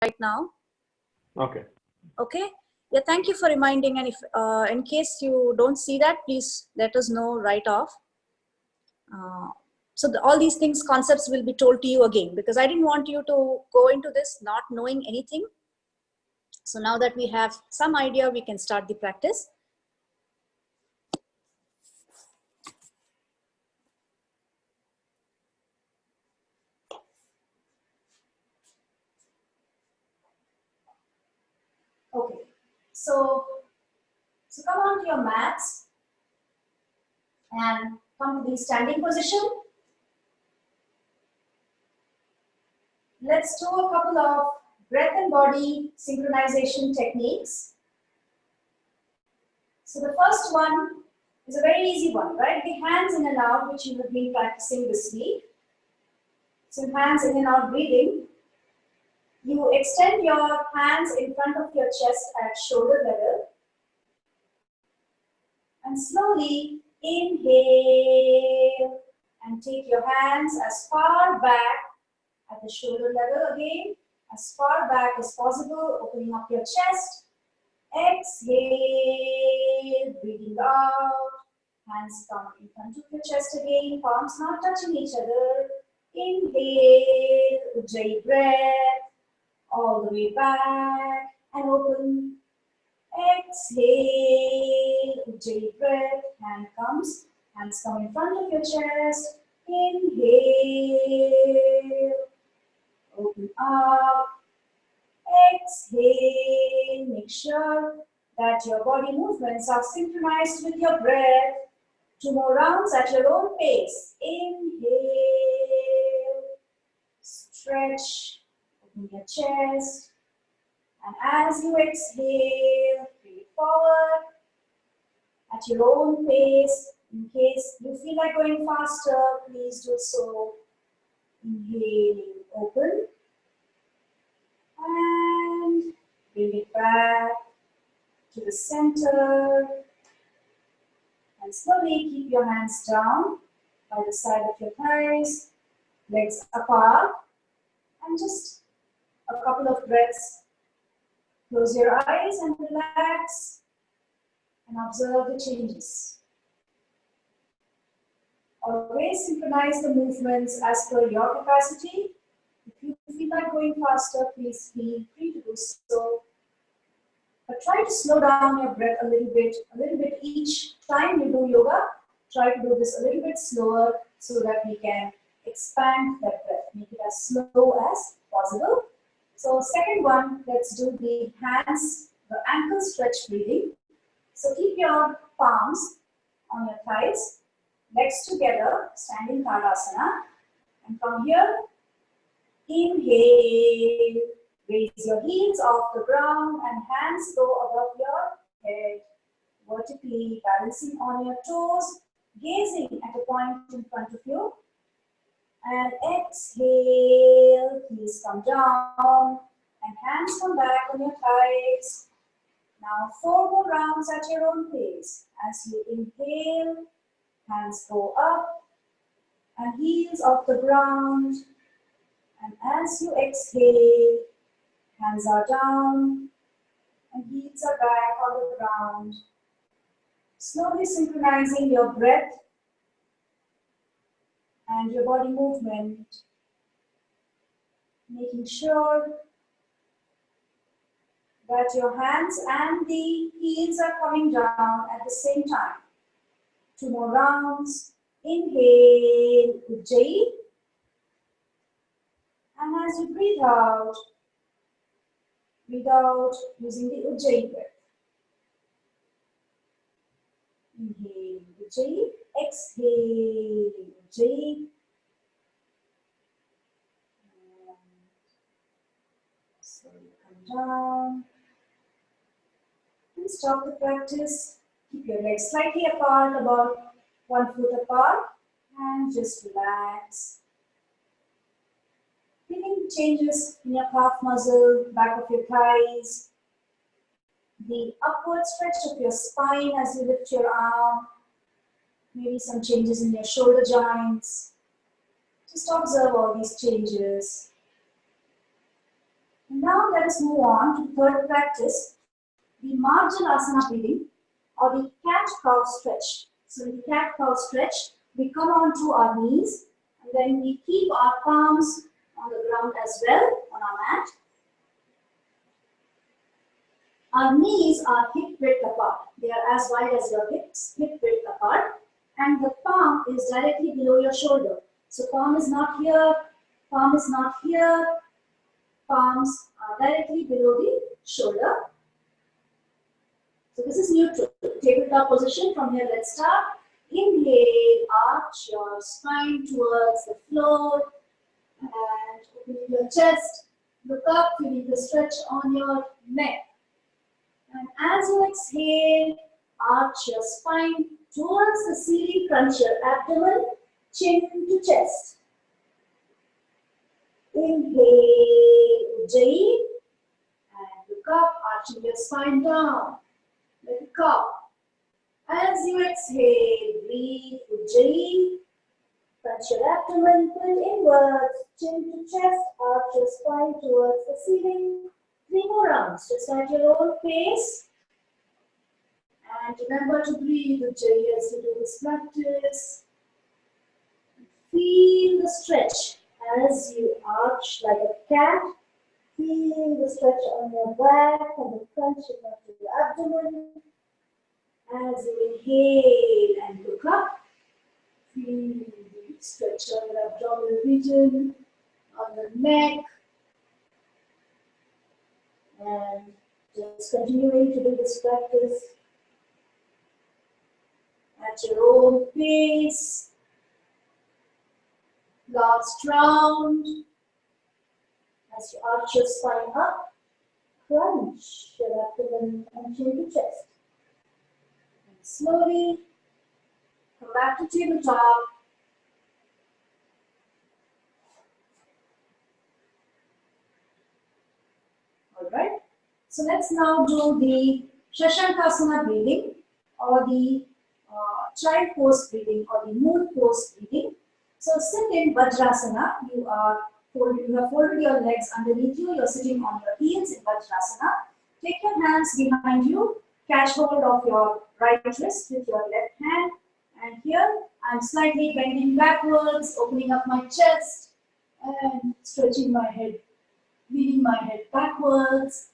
right now. Okay. Okay. Yeah, thank you for reminding. And if in case you don't see that, please let us know right off. So all these things, concepts will be told to you again, because I didn't want you to go into this not knowing anything. So now that we have some idea, we can start the practice. Okay, so come on to your mats and come to the standing position. Let's do a couple of breath and body synchronization techniques. So the first one is a very easy one, right? The hands in and out, which you have been practicing this week. So hands in and out breathing. You extend your hands in front of your chest at shoulder level. And slowly inhale and take your hands as far back at the shoulder level again, as far back as possible, opening up your chest. Exhale, breathing out. Hands come in front of your chest again, palms not touching each other. Inhale, Ujjayi breath, all the way back and open. Exhale, Ujjayi breath, hands come in front of your chest. Inhale, open up. Exhale, make sure that your body movements are synchronized with your breath. 2 more rounds at your own pace. Inhale, stretch, open your chest. And as you exhale, breathe forward at your own pace. In case you feel like going faster, please do so. Inhaling, open. And bring it back to the center. And slowly keep your hands down by the side of your thighs, legs apart. And just a couple of breaths. Close your eyes and relax and observe the changes. Always synchronize the movements as per your capacity. If you feel like going faster, please feel free to do so. But try to slow down your breath a little bit each time you do yoga. Try to do this a little bit slower so that we can expand that breath. Make it as slow as possible. So second one, let's do the hands, the ankle stretch breathing. So keep your palms on your thighs, legs together, standing Tadasana. And from here, inhale, raise your heels off the ground and hands go above your head, vertically balancing on your toes, gazing at a point in front of you. And exhale, please come down and hands come back on your thighs. Now 4 more rounds at your own pace. As you inhale, hands go up and heels off the ground. And as you exhale, hands are down and heels are back on the ground. Slowly synchronizing your breath and your body movement, making sure that your hands and the heels are coming down at the same time. 2 more rounds. Inhale, Ujjayi. And as you breathe out using the Ujjayi breath. Inhale, Ujjayi. Exhale, Ujjayi. Slowly come down. And stop the practice. Keep your legs slightly apart, about 1 foot apart. And just relax. Feeling changes in your calf muscle, back of your thighs, the upward stretch of your spine as you lift your arm, maybe some changes in your shoulder joints. Just observe all these changes. Now let us move on to the third practice, the marginal asana breathing or the cat-cow stretch. So in the cat-cow stretch, we come onto our knees and then we keep our palms on the ground as well on our mat. Our knees are hip width apart. They are as wide as your hips, hip width apart. And the palm is directly below your shoulder. So palm is not here, palm is not here. Palms are directly below the shoulder. So this is neutral. Tabletop position. From here, let's start. Inhale, arch your spine towards the floor and opening your chest. Look up, feeling the stretch on your neck. And as you exhale, arch your spine towards the ceiling, crunch your abdomen, chin to chest. Inhale, Ujjayi, and look up, arching your spine down. Let it go. As you exhale, breathe Ujjayi, crunch your abdomen, pull inwards, chin to chest, arch your spine towards the ceiling. 3 more rounds, just at your own pace. And remember to breathe Ujjayi as you do this practice. Feel the stretch as you arch like a cat. Feel the stretch on your back and the crunching of your abdomen. As you inhale and look up, feel the stretch on your abdominal region, on the neck. And just continuing to do this practice at your own pace. Last round. As you arch your spine up, crunch your abdomen and chin to chest. And slowly come back to tabletop. Alright. So let's now do the Shashankasana breathing or the child pose breathing or the moon pose breathing. So sit in Vajrasana. You have folded your legs underneath you. You're sitting on your heels in Vajrasana. Take your hands behind you. Catch hold of your right wrist with your left hand. And here I'm slightly bending backwards, opening up my chest and stretching my head, leaning my head backwards.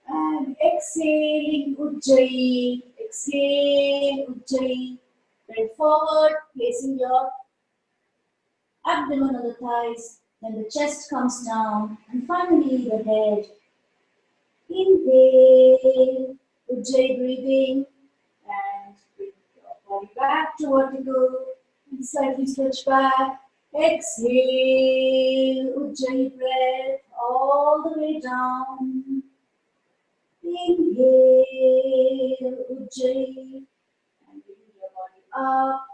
And exhaling Ujjayi. Exhale Ujjayi. Bend forward, placing your abdomen on the thighs, then the chest comes down, and finally the head. Inhale, Ujjayi breathing, and bring your body back to vertical, and slightly stretch back. Exhale, Ujjayi breath, all the way down. Inhale, Ujjayi, and bring your body up.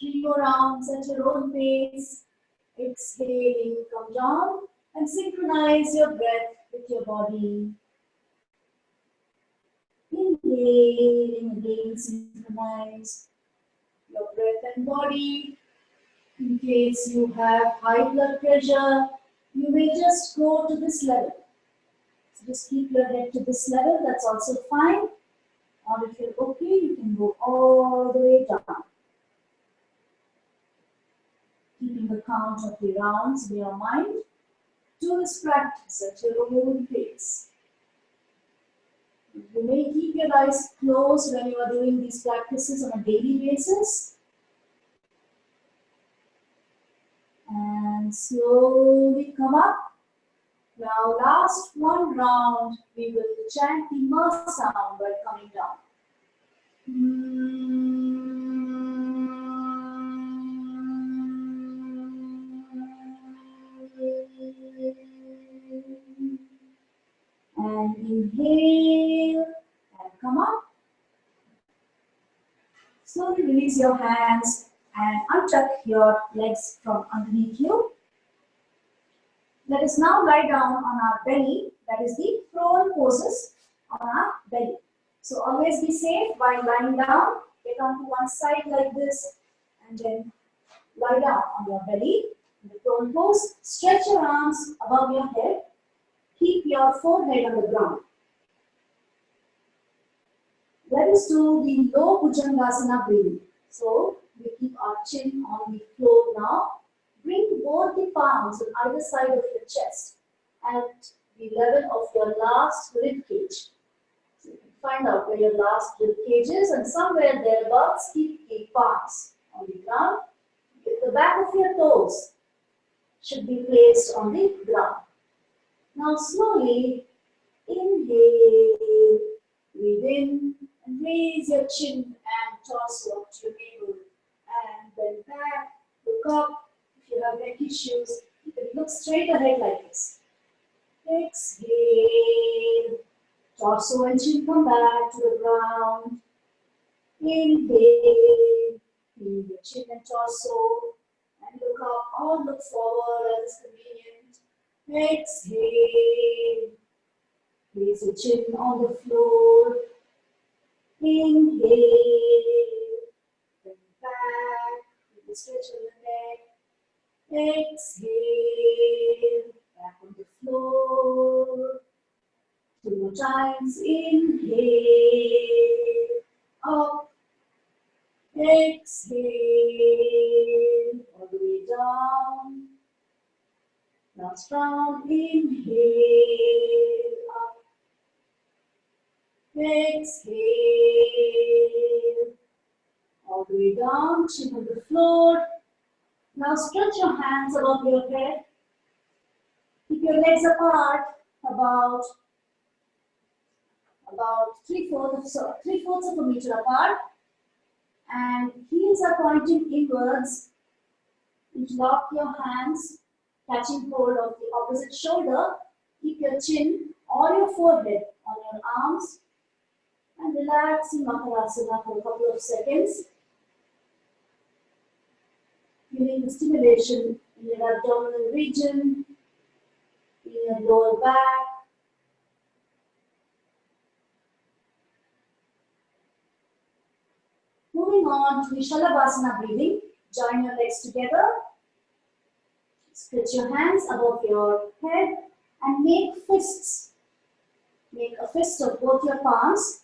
3 more rounds at your own pace. Exhaling, come down and synchronize your breath with your body. Inhaling, again synchronize your breath and body. In case you have high blood pressure, you may just go to this level. So just keep your head to this level, that's also fine. Or if you're okay, you can go all the way down. Keeping the count of the rounds in your mind. Do this practice at your own pace. You may keep your eyes closed when you are doing these practices on a daily basis. And slowly come up. Now last one round, we will chant the ma sound by coming down. And inhale and come up. Slowly release your hands and untuck your legs from underneath you. Let us now lie down on our belly. That is the prone poses on our belly. So always be safe while lying down. Get onto one side like this and then lie down on your belly in the prone pose. Stretch your arms above your head. keep your forehead on the ground. Let us do the low Bhujangasana breathing. So we keep our chin on the floor now. Bring both the palms on either side of your chest at the level of your last rib cage. So you can find out where your last rib cage is, and somewhere thereabouts keep the palms on the ground. The back of your toes should be placed on the ground. Now slowly inhale, breathe in, and raise your chin and torso up to your navel. And then back, look up. If you have neck issues, you can look straight ahead like this. Exhale, torso and chin come back to the ground. Inhale, breathe your chin and torso, and look up or look forward as convenient. Exhale, place your chin on the floor. Inhale, then back, with the stretch of the neck. Exhale, back on the floor. 2 more times. Inhale, up. Exhale, all the way down. Last round. Inhale, up. Exhale, all the way down, chin on the floor. Now stretch your hands above your head. Keep your legs apart about 3/4 of a meter apart. And heels are pointing inwards. Interlock your hands, catching hold of the opposite shoulder. Keep your chin or your forehead on your arms. And relax in Makarasana for a couple of seconds. Feeling the stimulation in your abdominal region, in your lower back. Moving on to the Shalabhasana breathing. Join your legs together. Stretch your hands above your head and make fists. Make a fist of both your palms.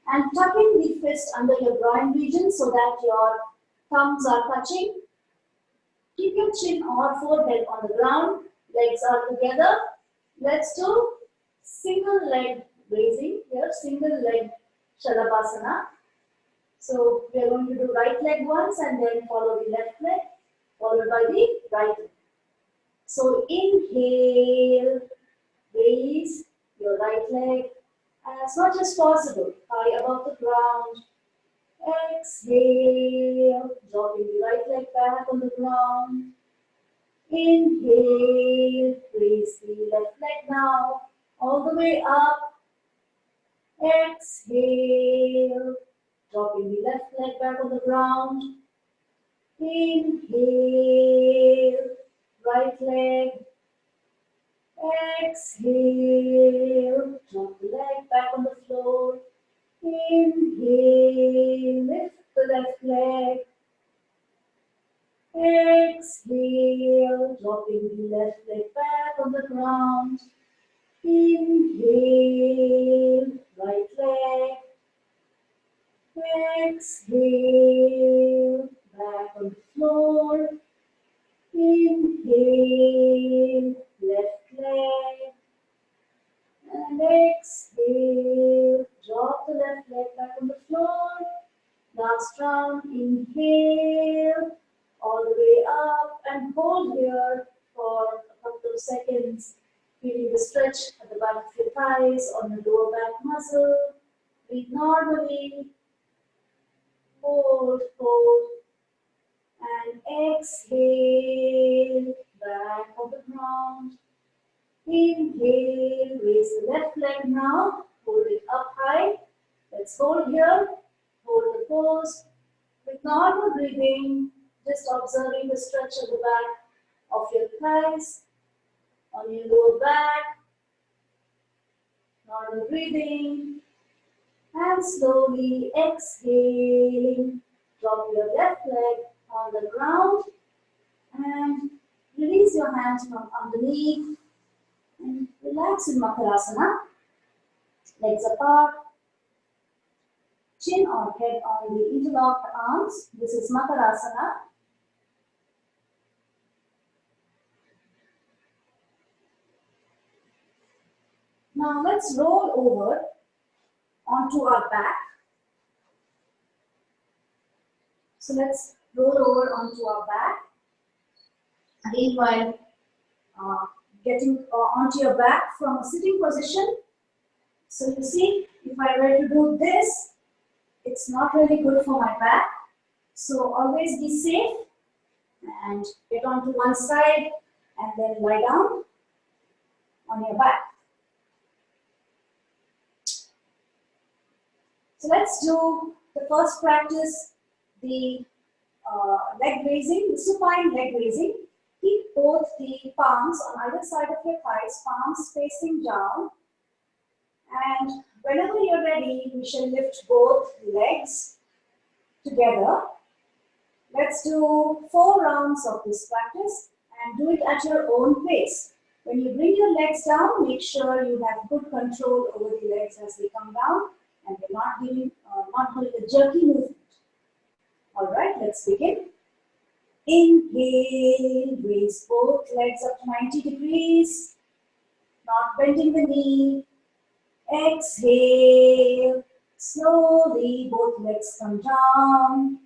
And tuck in the fist under your groin region so that your thumbs are touching. Keep your chin or forehead on the ground. Legs are together. Let's do single leg raising here, single leg Shalabhasana. So we are going to do right leg once and then follow the left leg, followed by the right leg. So inhale, raise your right leg as much as possible, high above the ground. Exhale, dropping the right leg back on the ground. Inhale, raise the left leg now, all the way up. Exhale, dropping the left leg back on the ground. Inhale, right leg. Exhale, drop the leg back on the floor. Inhale, lift the left leg. Exhale, dropping the left leg back on the ground. Inhale, right leg. Exhale, back on the floor. Inhale, left leg. And exhale, drop the left leg back on the floor. Last round, inhale, all the way up and hold here for a couple of seconds. Feeling the stretch at the back of your thighs on the lower back muscle. Breathe normally. Hold, hold. And exhale, back on the ground. Inhale, raise the left leg now. Hold it up high. Let's hold here. Hold the pose. With normal breathing, just observing the stretch at the back of your thighs, on your lower back. Normal breathing. And slowly exhaling. Drop your left leg on the ground. And release your hands from underneath. And relax in Makarasana. Legs apart, chin or head on the interlocked arms. This is Makarasana. Now let's roll over onto our back. So let's roll over onto our back. Again, while getting onto your back from a sitting position. So you see, if I were to do this, it's not really good for my back. So always be safe and get onto one side and then lie down on your back. So let's do the first practice, the leg raising, the supine leg raising. Keep both the palms on either side of your thighs, palms facing down. And whenever you're ready, we shall lift both legs together. Let's do 4 rounds of this practice and do it at your own pace. When you bring your legs down, make sure you have good control over the legs as they come down and you're not doing a jerky movement. All right, let's begin. Inhale, raise both legs up to 90 degrees, not bending the knee. Exhale, slowly both legs come down.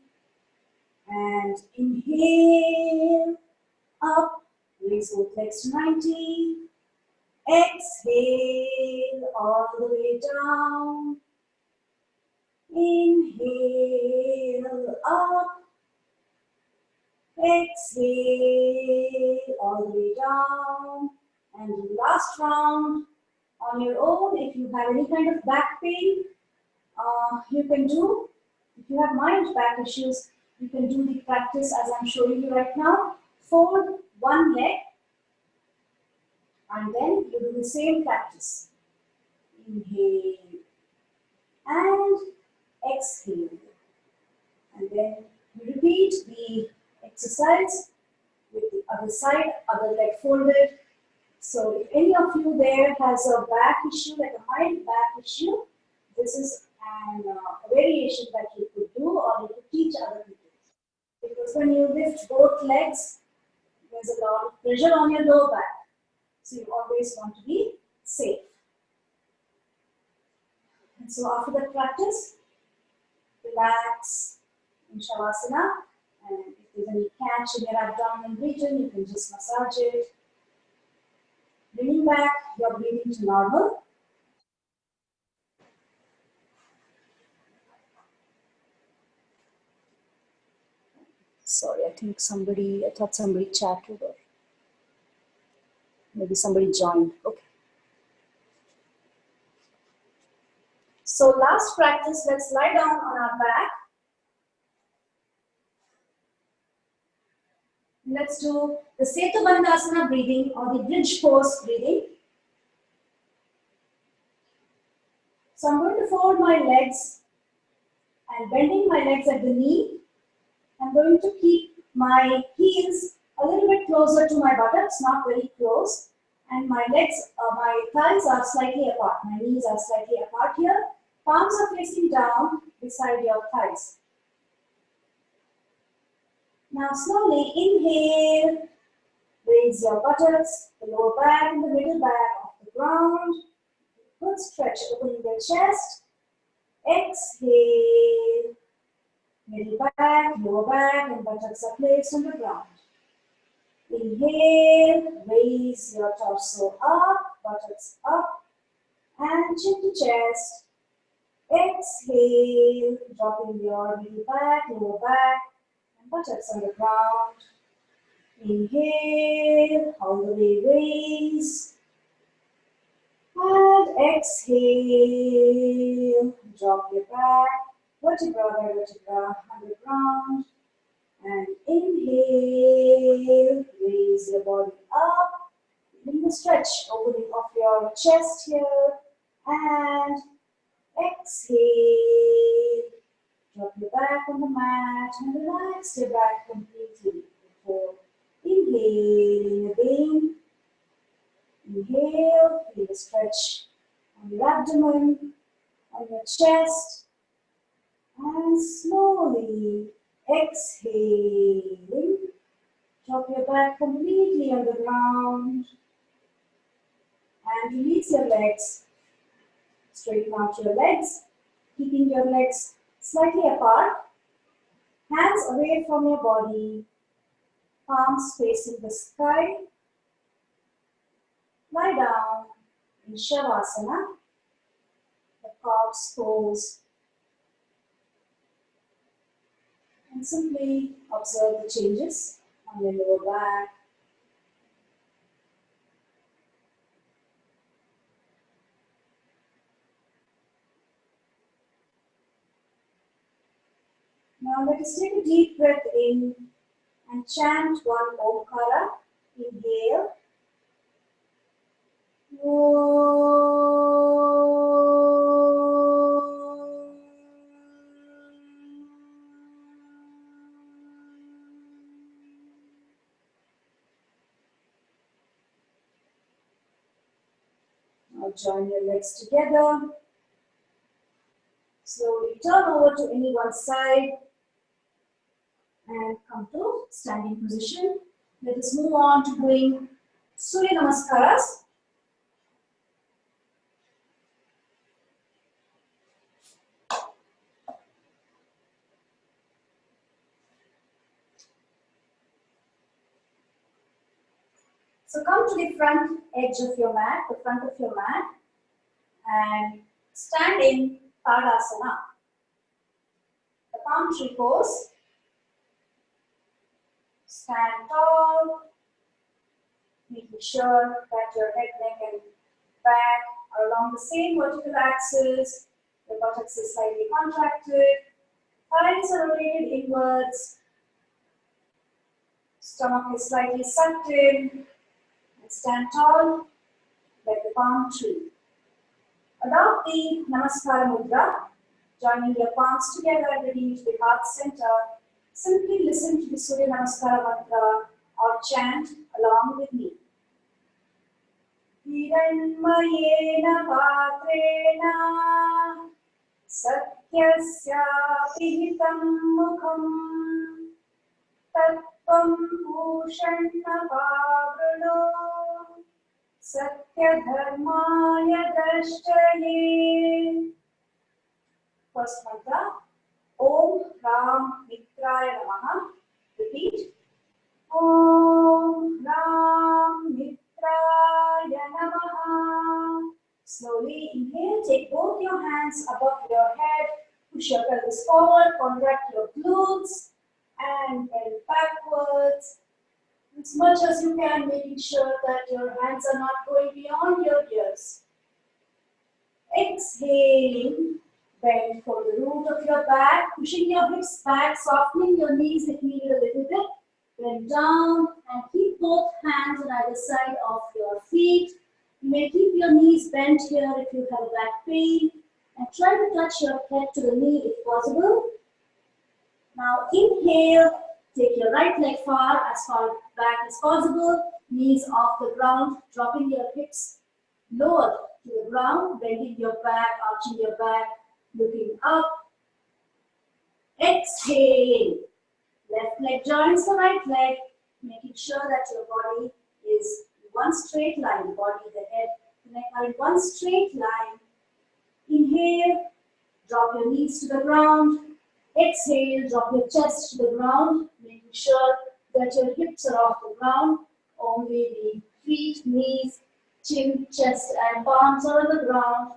And inhale, up, raise both legs to 90. Exhale, all the way down. Inhale, up. Exhale, all the way down. And last round on your own. If you have any kind of back pain, you can do. If you have mild back issues, you can do the practice as I'm showing you right now. Fold one leg and then you do the same practice. Inhale and exhale. And then you repeat the exercise with the other side, other leg folded. So if any of you there has a back issue, like a mild back issue, this is a variation that you could do or you could teach other people. Because when you lift both legs, there's a lot of pressure on your lower back. So you always want to be safe. And so after that practice, relax in Shavasana. And if there's any catch in your abdominal region, you can just massage it. Bringing back your breathing to normal. Sorry, I thought somebody chatted or maybe somebody joined. Okay. So last practice, let's lie down on our back. Let's do the Setu Bandhasana breathing or the bridge pose breathing. So I'm going to fold my legs and bending my legs at the knee. I'm going to keep my heels a little bit closer to my buttocks, not very close. And my legs, my thighs are slightly apart. My knees are slightly apart here. Palms are facing down beside your thighs. Now slowly inhale, raise your buttocks, the lower back and the middle back off the ground. Good stretch, opening the chest. Exhale, middle back, lower back, and buttocks are placed on the ground. Inhale, raise your torso up, buttocks up, and chin to chest. Exhale, dropping your middle back, lower back, and buttocks on the ground. Inhale, all the way raise. And exhale, drop your back, vertebra by vertebra on the ground. And inhale, raise your body up. In the stretch, opening of your chest here. And exhale, drop your back on the mat and relax your back completely before inhaling again. Inhale, feel the stretch on your abdomen, on your chest, and slowly exhaling. Drop your back completely on the ground and release your legs. Straighten out your legs, keeping your legs slightly apart. Hands away from your body, palms facing the sky. Lie down in Shavasana, the calves pose, and simply observe the changes on your lower back. Now let us take a deep breath in and chant one Omkara. Inhale. Now join your legs together. Slowly turn over to any one side and come to standing position. Let us move on to doing Surya Namaskaras. So come to the front edge of your mat, the front of your mat, and stand in Tadasana, the palm tree pose. Stand tall, making sure that your head, neck, and back are along the same vertical axis. Your buttocks is slightly contracted, thighs are rotated inwards, stomach is slightly sucked in, and stand tall like the palm tree. Adopt the Namaskara Mudra, joining your palms together and bringing to the heart center. Simply listen to the Surya Namaskara mantra or chant along with me. Hiranmayena patrena satyasya pihitam mukham tattvam bhushanna pavruno satya dharmaya drashtaye. First mantra. Om Ram Mitraya Namaha. Repeat. Om Ram Mitraya Namaha. Slowly inhale, take both your hands above your head, push your pelvis forward, contract your glutes, and bend backwards. As much as you can, making sure that your hands are not going beyond your ears. Exhaling. Bend for the root of your back, pushing your hips back, softening your knees if needed a little bit. Bend down and keep both hands on either side of your feet. You may keep your knees bent here if you have a back pain. And try to touch your head to the knee if possible. Now inhale, take your right leg far back as possible. Knees off the ground, dropping your hips lower to the ground, bending your back, arching your back. Looking up. Exhale. Left leg joins the right leg, making sure that your body is in one straight line. The body, the head, the neck are in one straight line. Inhale. Drop your knees to the ground. Exhale. Drop your chest to the ground, making sure that your hips are off the ground. Only the feet, knees, chin, chest, and palms are on the ground.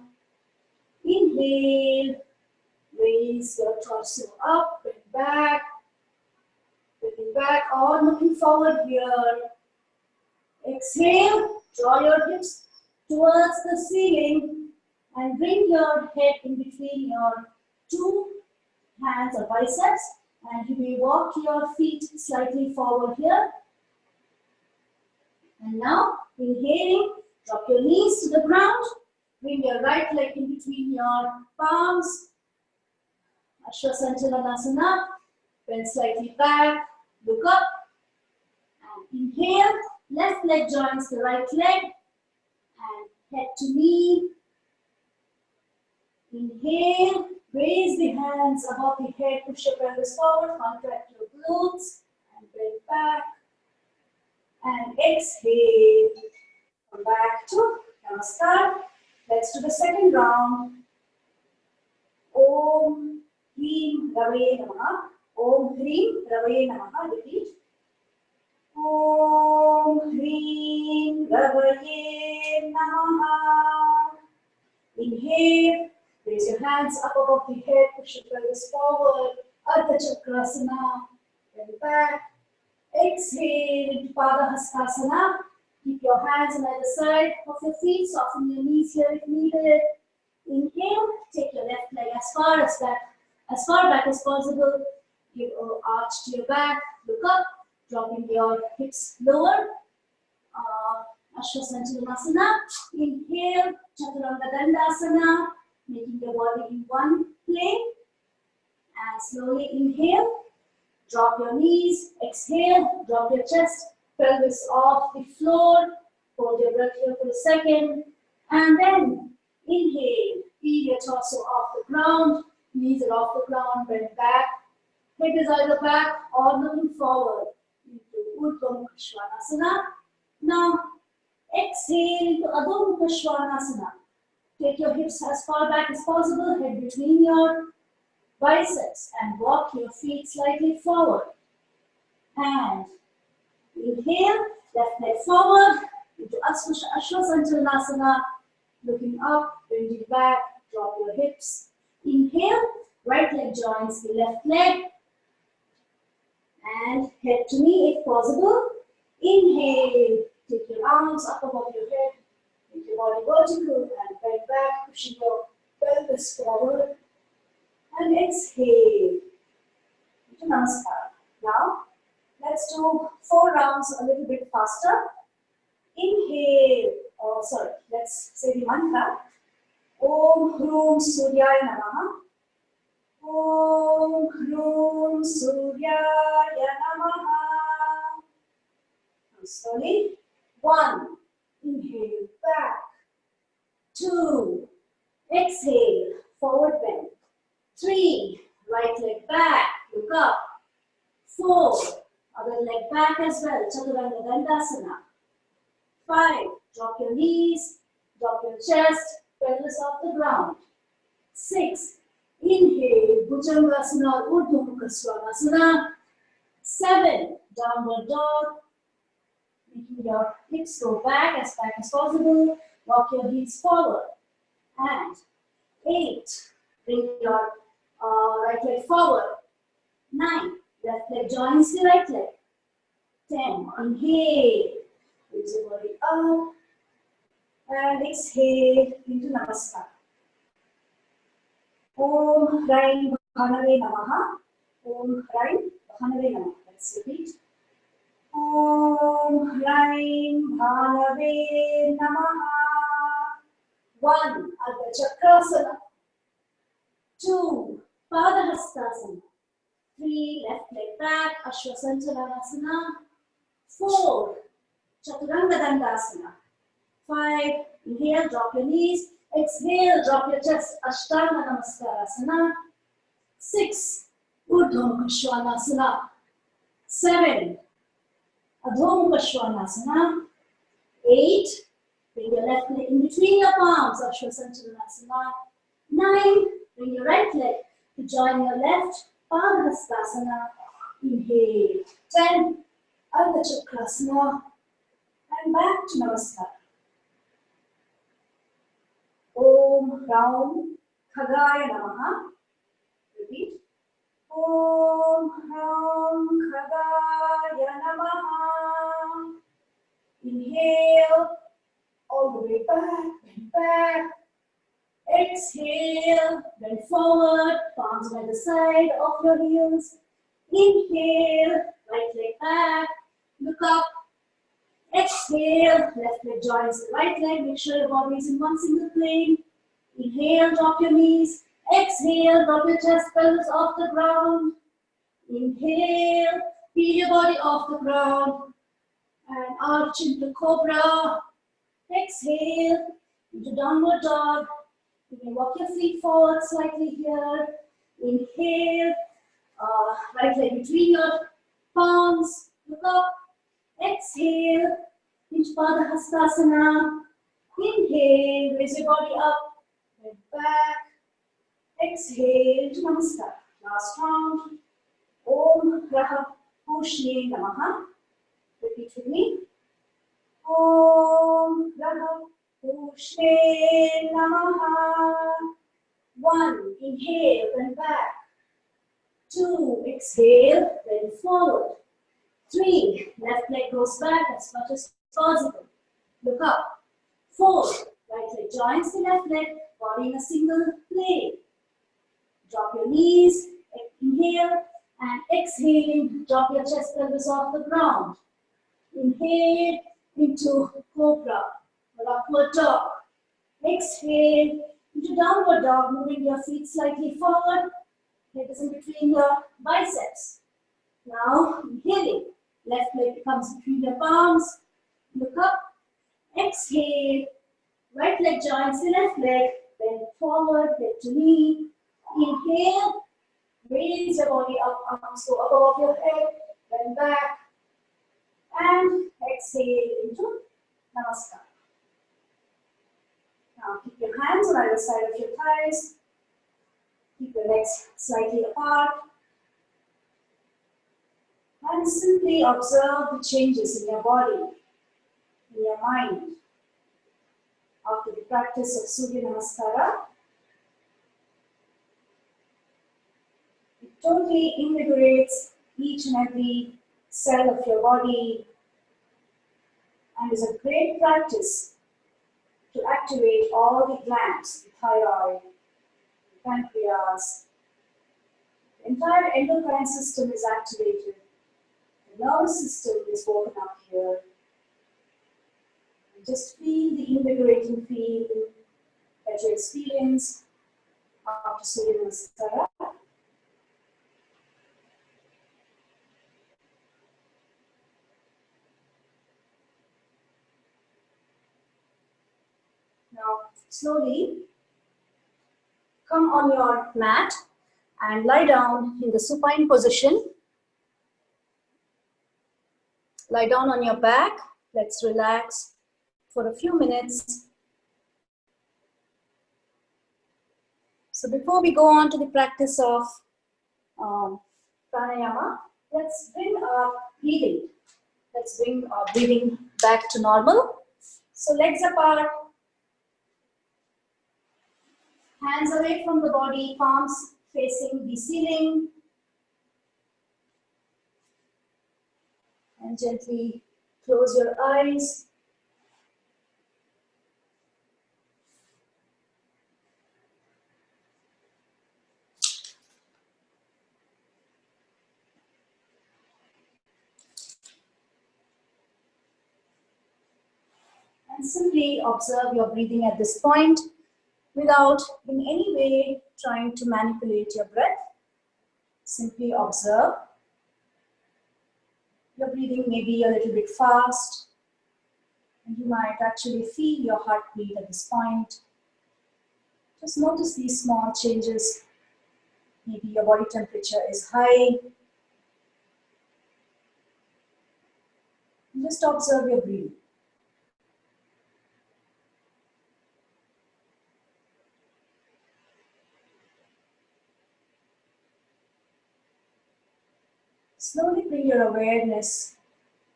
Inhale, raise your torso up and back, bringing back or looking forward here. Exhale, draw your hips towards the ceiling and bring your head in between your two hands or biceps, and you may walk your feet slightly forward here. And now, inhaling, drop your knees to the ground. Bring your right leg in between your palms. Ashwasanchalanasana. Bend slightly back. Look up. And inhale. Left leg joins the right leg. head to knee. Inhale, raise the hands above the head, push your pelvis forward, contract your glutes, and bring back. And exhale, come back to Namaskar. Let's do the second round. Om Hreem Rave Namaha. Om Hreem Rave Namaha. Repeat. Om Hreem Rave Namaha. Inhale, raise your hands up above the head, push your pelvis forward, Ardha Chakrasana, then back. Exhale into Padahastasana. Keep your hands on either side of your feet, soften your knees here if needed. Inhale, take your left leg as far back as possible. Give an arch to your back, look up, dropping your hips lower. Ashwasanchalanasana. Inhale, Chaturanga Dandasana, making your body in one plane. And slowly inhale, drop your knees, exhale, drop your chest, pelvis off the floor, hold your breath here for a second, and then inhale, feel your torso off the ground, knees are off the ground, bend back, head is either back or looking forward into Urdhva Mukha Svanasana. Now, exhale into Adho Mukha Svanasana. Take your hips as far back as possible, head between your biceps, and walk your feet slightly forward. And inhale, left leg forward into Ashwasanchalanasana. Looking up, bending back, drop your hips. Inhale, right leg joins the left leg. And head to knee if possible. Inhale, take your arms up above your head, make your body vertical, and bend back, pushing your pelvis forward. And exhale into Namaskar. Now, let's do 4 rounds a little bit faster. Inhale, let's say the mantra. Om Hroom Suryaya Namaha. Om Hroom Suryaya Namaha. Now slowly. 1, inhale, back. 2, exhale, forward bend. 3, right leg back, look up. 4, other leg back as well, Chaturanga Dandasana. 5, drop your knees, drop your chest, pelvis off the ground. 6, inhale, Bhujangasana or Urdhva Mukha Svanasana. 7, downward dog, making your hips go back as possible, walk your heels forward. And 8, bring your right leg forward. 9, left leg joins the right leg. 10, inhale, raise your body up, and exhale into Namaskar. Om Hraim Bhanave Namaha. Om Hraim Bhanave Namaha. Let's repeat. Om Hraim Bhanave Namaha. 1, Ardha Chakrasana. 2, Padahastasana. 3, left leg back, Ashwasanchalanasana. 4, Chaturanga Dandasana. 5, inhale, drop your knees. Exhale, drop your chest, Ashtanga Namaskarasana. 6, Urdhva Mukha Svanasana. 7, Adho Mukha Svanasana. 8, bring your left leg in between your palms, Ashwasanchalanasana. 9, bring your right leg to join your left, Padahastasana. Inhale. 10, Ardha Chakrasana. And back to Namaskar. Om Raum Khagaya Namaha. Repeat. Om Raum Khagaya Namaha. Inhale, all the way back, bend back. Exhale, bend forward, palms by the side of your heels. Inhale, right leg back, look up. Exhale, left leg joins the right leg, make sure your body is in one single plane. Inhale, drop your knees. Exhale, drop your chest, pelvis off the ground. Inhale, feel your body off the ground. And arch into cobra. Exhale, Into downward dog. You may walk your feet forward slightly here. Inhale. Right leg between your palms. Look up. Exhale. Into Padahastasana. Inhale. Raise your body up. Head back. Exhale to Namaskar. Last round. Om Raha Pushye Namaha. Repeat with me. Om Raha Pushye Namaha. 1. Inhale, then back. 2. Exhale, then forward. 3. Left leg goes back as much as possible. Look up. 4. Right leg joins the left leg, body in a single plane. Drop your knees, inhale, and exhaling, drop your chest pelvis off the ground. Inhale into cobra or upward dog. Exhale into downward dog, moving your feet slightly forward. Head is in between your biceps. Now, inhaling, left leg comes between your palms. Look up. Exhale, right leg joins the left leg. Bend forward, head to knee. Inhale, raise your body up, arms go above your head, bend back, and exhale into Namaskar. Now keep your hands on either side of your thighs, keep your legs slightly apart, and simply observe the changes in your body, in your mind. After the practice of Surya Namaskara, it totally invigorates each and every cell of your body and is a great practice to activate all the glands, the thyroid, the pancreas. The entire endocrine system is activated. The nervous system is woken up here. And just feel the invigorating feeling that you experience after Surya Namaskara. Now, slowly come on your mat and lie down in the supine position. Lie down on your back. Let's relax for a few minutes. So before we go on to the practice of pranayama, let's bring our breathing. Let's bring our breathing back to normal. So legs apart, hands away from the body, palms facing the ceiling. And gently close your eyes. And simply observe your breathing at this point without in any way trying to manipulate your breath. Simply observe. Your breathing may be a little bit fast, and you might actually feel your heartbeat at this point. Just notice these small changes. Maybe your body temperature is high. Just observe your breathing. Slowly bring your awareness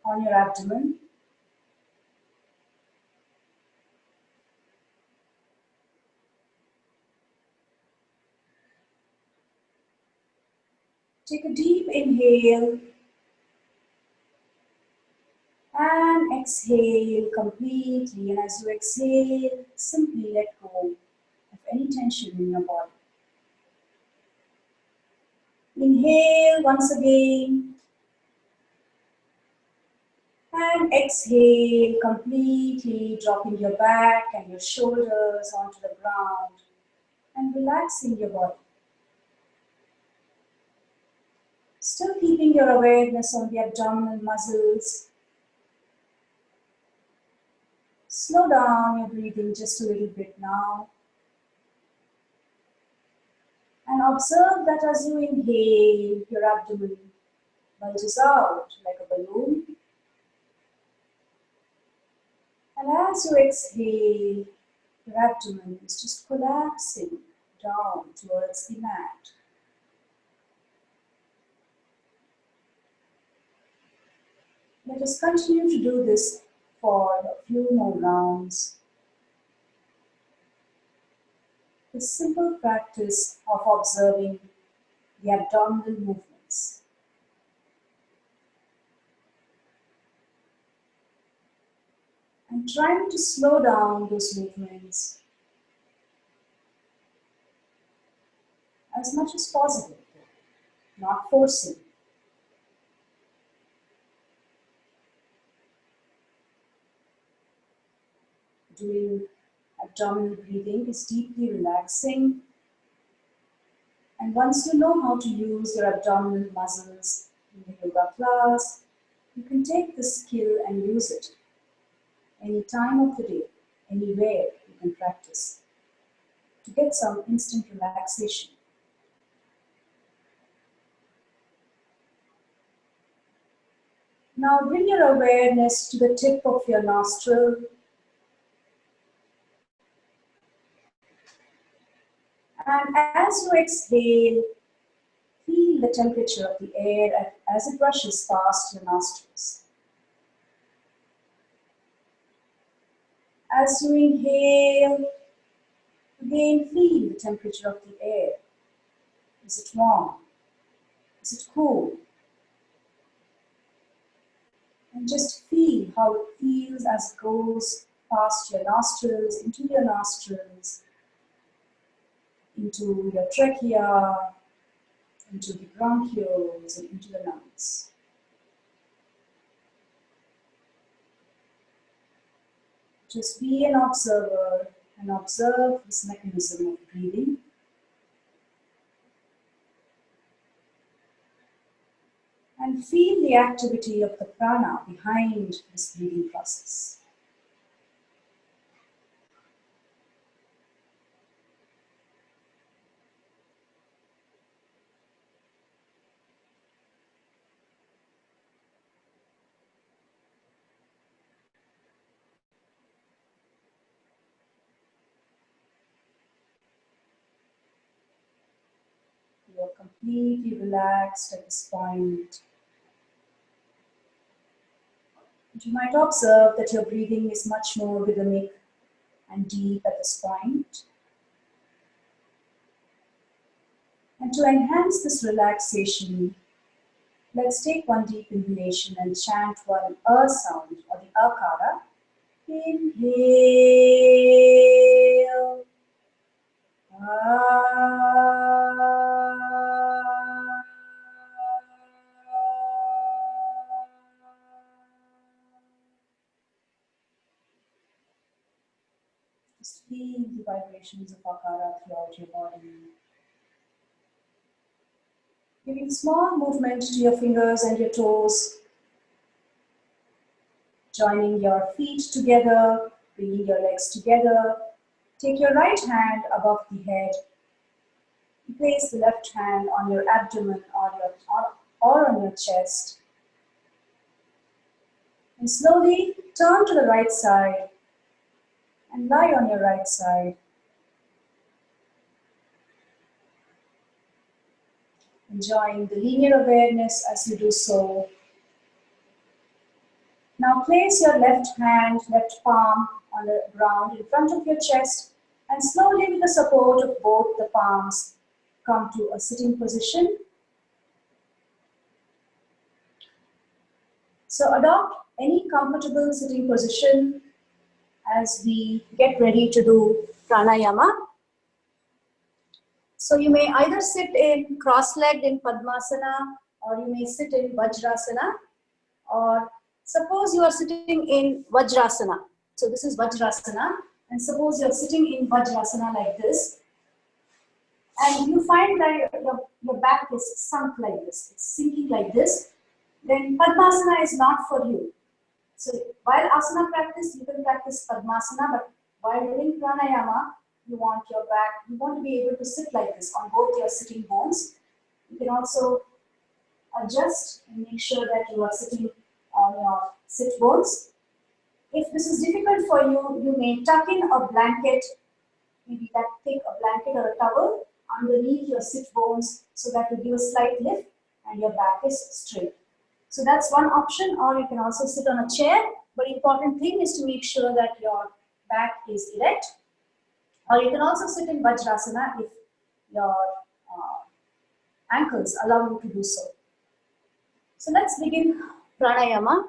on your abdomen. Take a deep inhale and exhale completely. And as you exhale, simply let go of any tension in your body. Inhale once again. And exhale completely, dropping your back and your shoulders onto the ground and relaxing your body. Still keeping your awareness on the abdominal muscles. Slow down your breathing just a little bit now. And observe that as you inhale, your abdomen bulges out like a balloon. And as you exhale, your abdomen is just collapsing down towards the mat. Let us continue to do this for a few more rounds. The simple practice of observing the abdominal movements. And trying to slow down those movements as much as possible, not forcing. Doing abdominal breathing is deeply relaxing. And once you know how to use your abdominal muscles in the yoga class, you can take this skill and use it any time of the day, anywhere you can practice to get some instant relaxation. Now bring your awareness to the tip of your nostril. And as you exhale, feel the temperature of the air as it rushes past your nostrils. As you inhale, again feel the temperature of the air. Is it warm? Is it cool? And just feel how it feels as it goes past your nostrils, into your nostrils, into your trachea, into the bronchioles, and into the lungs. Just be an observer and observe this mechanism of breathing. And feel the activity of the prana behind this breathing process. You are completely relaxed at this point. And you might observe that your breathing is much more rhythmic and deep at this point. And to enhance this relaxation, let's take one deep inhalation and chant one sound or the akara. Inhale. Just feel the vibrations of akara throughout your body. Giving small movement to your fingers and your toes. Joining your feet together, bringing your legs together. Take your right hand above the head. Place the left hand on your abdomen or on your chest. And slowly turn to the right side and lie on your right side. Enjoying the linear awareness as you do so. Now place your left hand, left palm on the ground in front of your chest and slowly with the support of both the palms, come to a sitting position. So adopt any comfortable sitting position as we get ready to do pranayama. So you may either sit in cross-legged in Padmasana or you may sit in Vajrasana, or suppose you are sitting in Vajrasana. So this is Vajrasana, and suppose you are sitting in Vajrasana like this, and you find that your back is sunk like this, it's sinking like this, then Padmasana is not for you. So while asana practice, you can practice Padmasana, but while doing pranayama, you want your back, you want to be able to sit like this on both your sitting bones. You can also adjust and make sure that you are sitting on your sit bones. If this is difficult for you, you may tuck in a blanket, maybe that thick a blanket or a towel underneath your sit bones so that you give a slight lift and your back is straight. So that's one option, or you can also sit on a chair, but important thing is to make sure that your back is erect. Or you can also sit in Vajrasana if your ankles allow you to do so. So let's begin pranayama.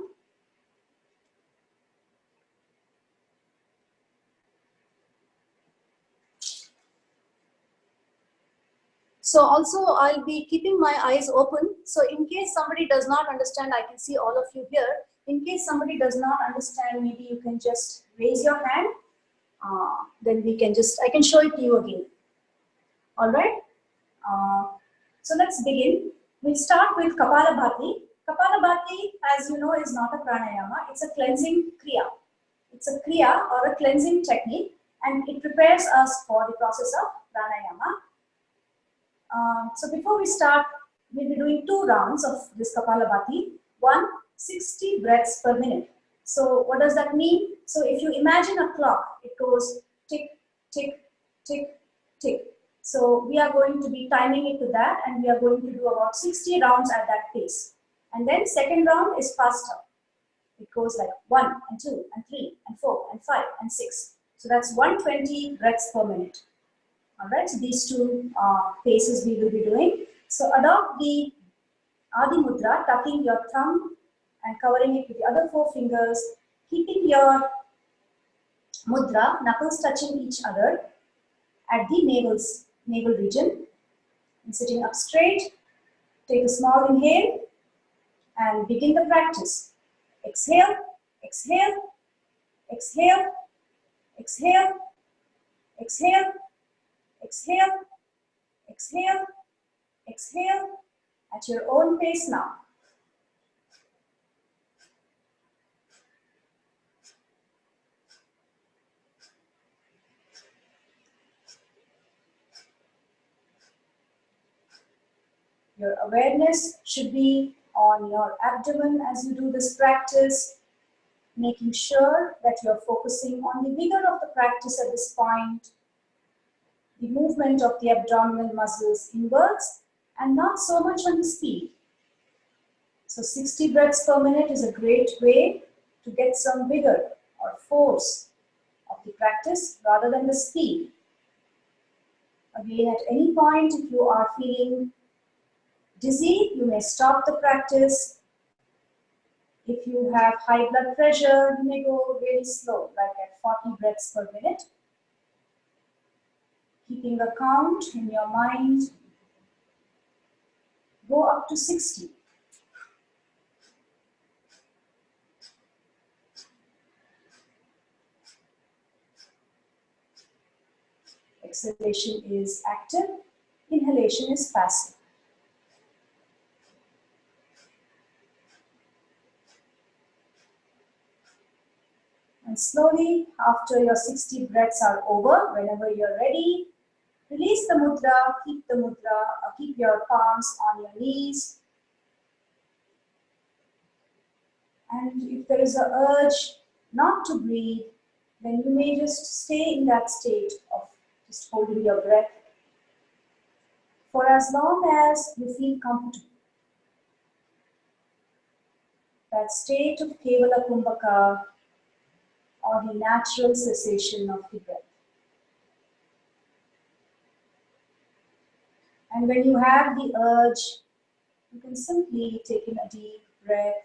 So also I'll be keeping my eyes open. So in case somebody does not understand, I can see all of you here. In case somebody does not understand, maybe you can just raise your hand. Then I can show it to you again. All right. So let's begin. We'll start with Kapalabhati. Kapalabhati, as you know, is not a pranayama. It's a cleansing kriya. It's a kriya or a cleansing technique, and it prepares us for the process of pranayama. So before we start, we'll be doing 2 rounds of this Kapalabhati. 60 breaths per minute. So what does that mean? So if you imagine a clock, it goes tick, tick, tick, tick. So we are going to be timing it to that, and we are going to do about 60 rounds at that pace. And then second round is faster. It goes like 1 and 2 and 3 and 4 and 5 and 6. So that's 120 breaths per minute. All right, so these 2 paces we will be doing. So adopt the Adi Mudra, tucking your thumb and covering it with the other 4 fingers, keeping your mudra, knuckles touching each other at the navel region. And sitting up straight, take a small inhale and begin the practice. Exhale, exhale, exhale, exhale, exhale, exhale, exhale, exhale, at your own pace now. Your awareness should be on your abdomen as you do this practice, making sure that you're focusing on the vigor of the practice at this point, the movement of the abdominal muscles inwards, and not so much on the speed. So 60 breaths per minute is a great way to get some vigor or force of the practice rather than the speed. Again, at any point, if you are feeling dizzy, you may stop the practice. If you have high blood pressure, you may go really slow, like at 40 breaths per minute. Keeping a count in your mind, go up to 60. Exhalation is active, inhalation is passive. And slowly, after your 60 breaths are over, whenever you're ready, release the mudra, keep your palms on your knees. And if there is an urge not to breathe, then you may just stay in that state of just holding your breath for as long as you feel comfortable. That state of Kevala Kumbhaka, or the natural cessation of the breath. And when you have the urge, you can simply take in a deep breath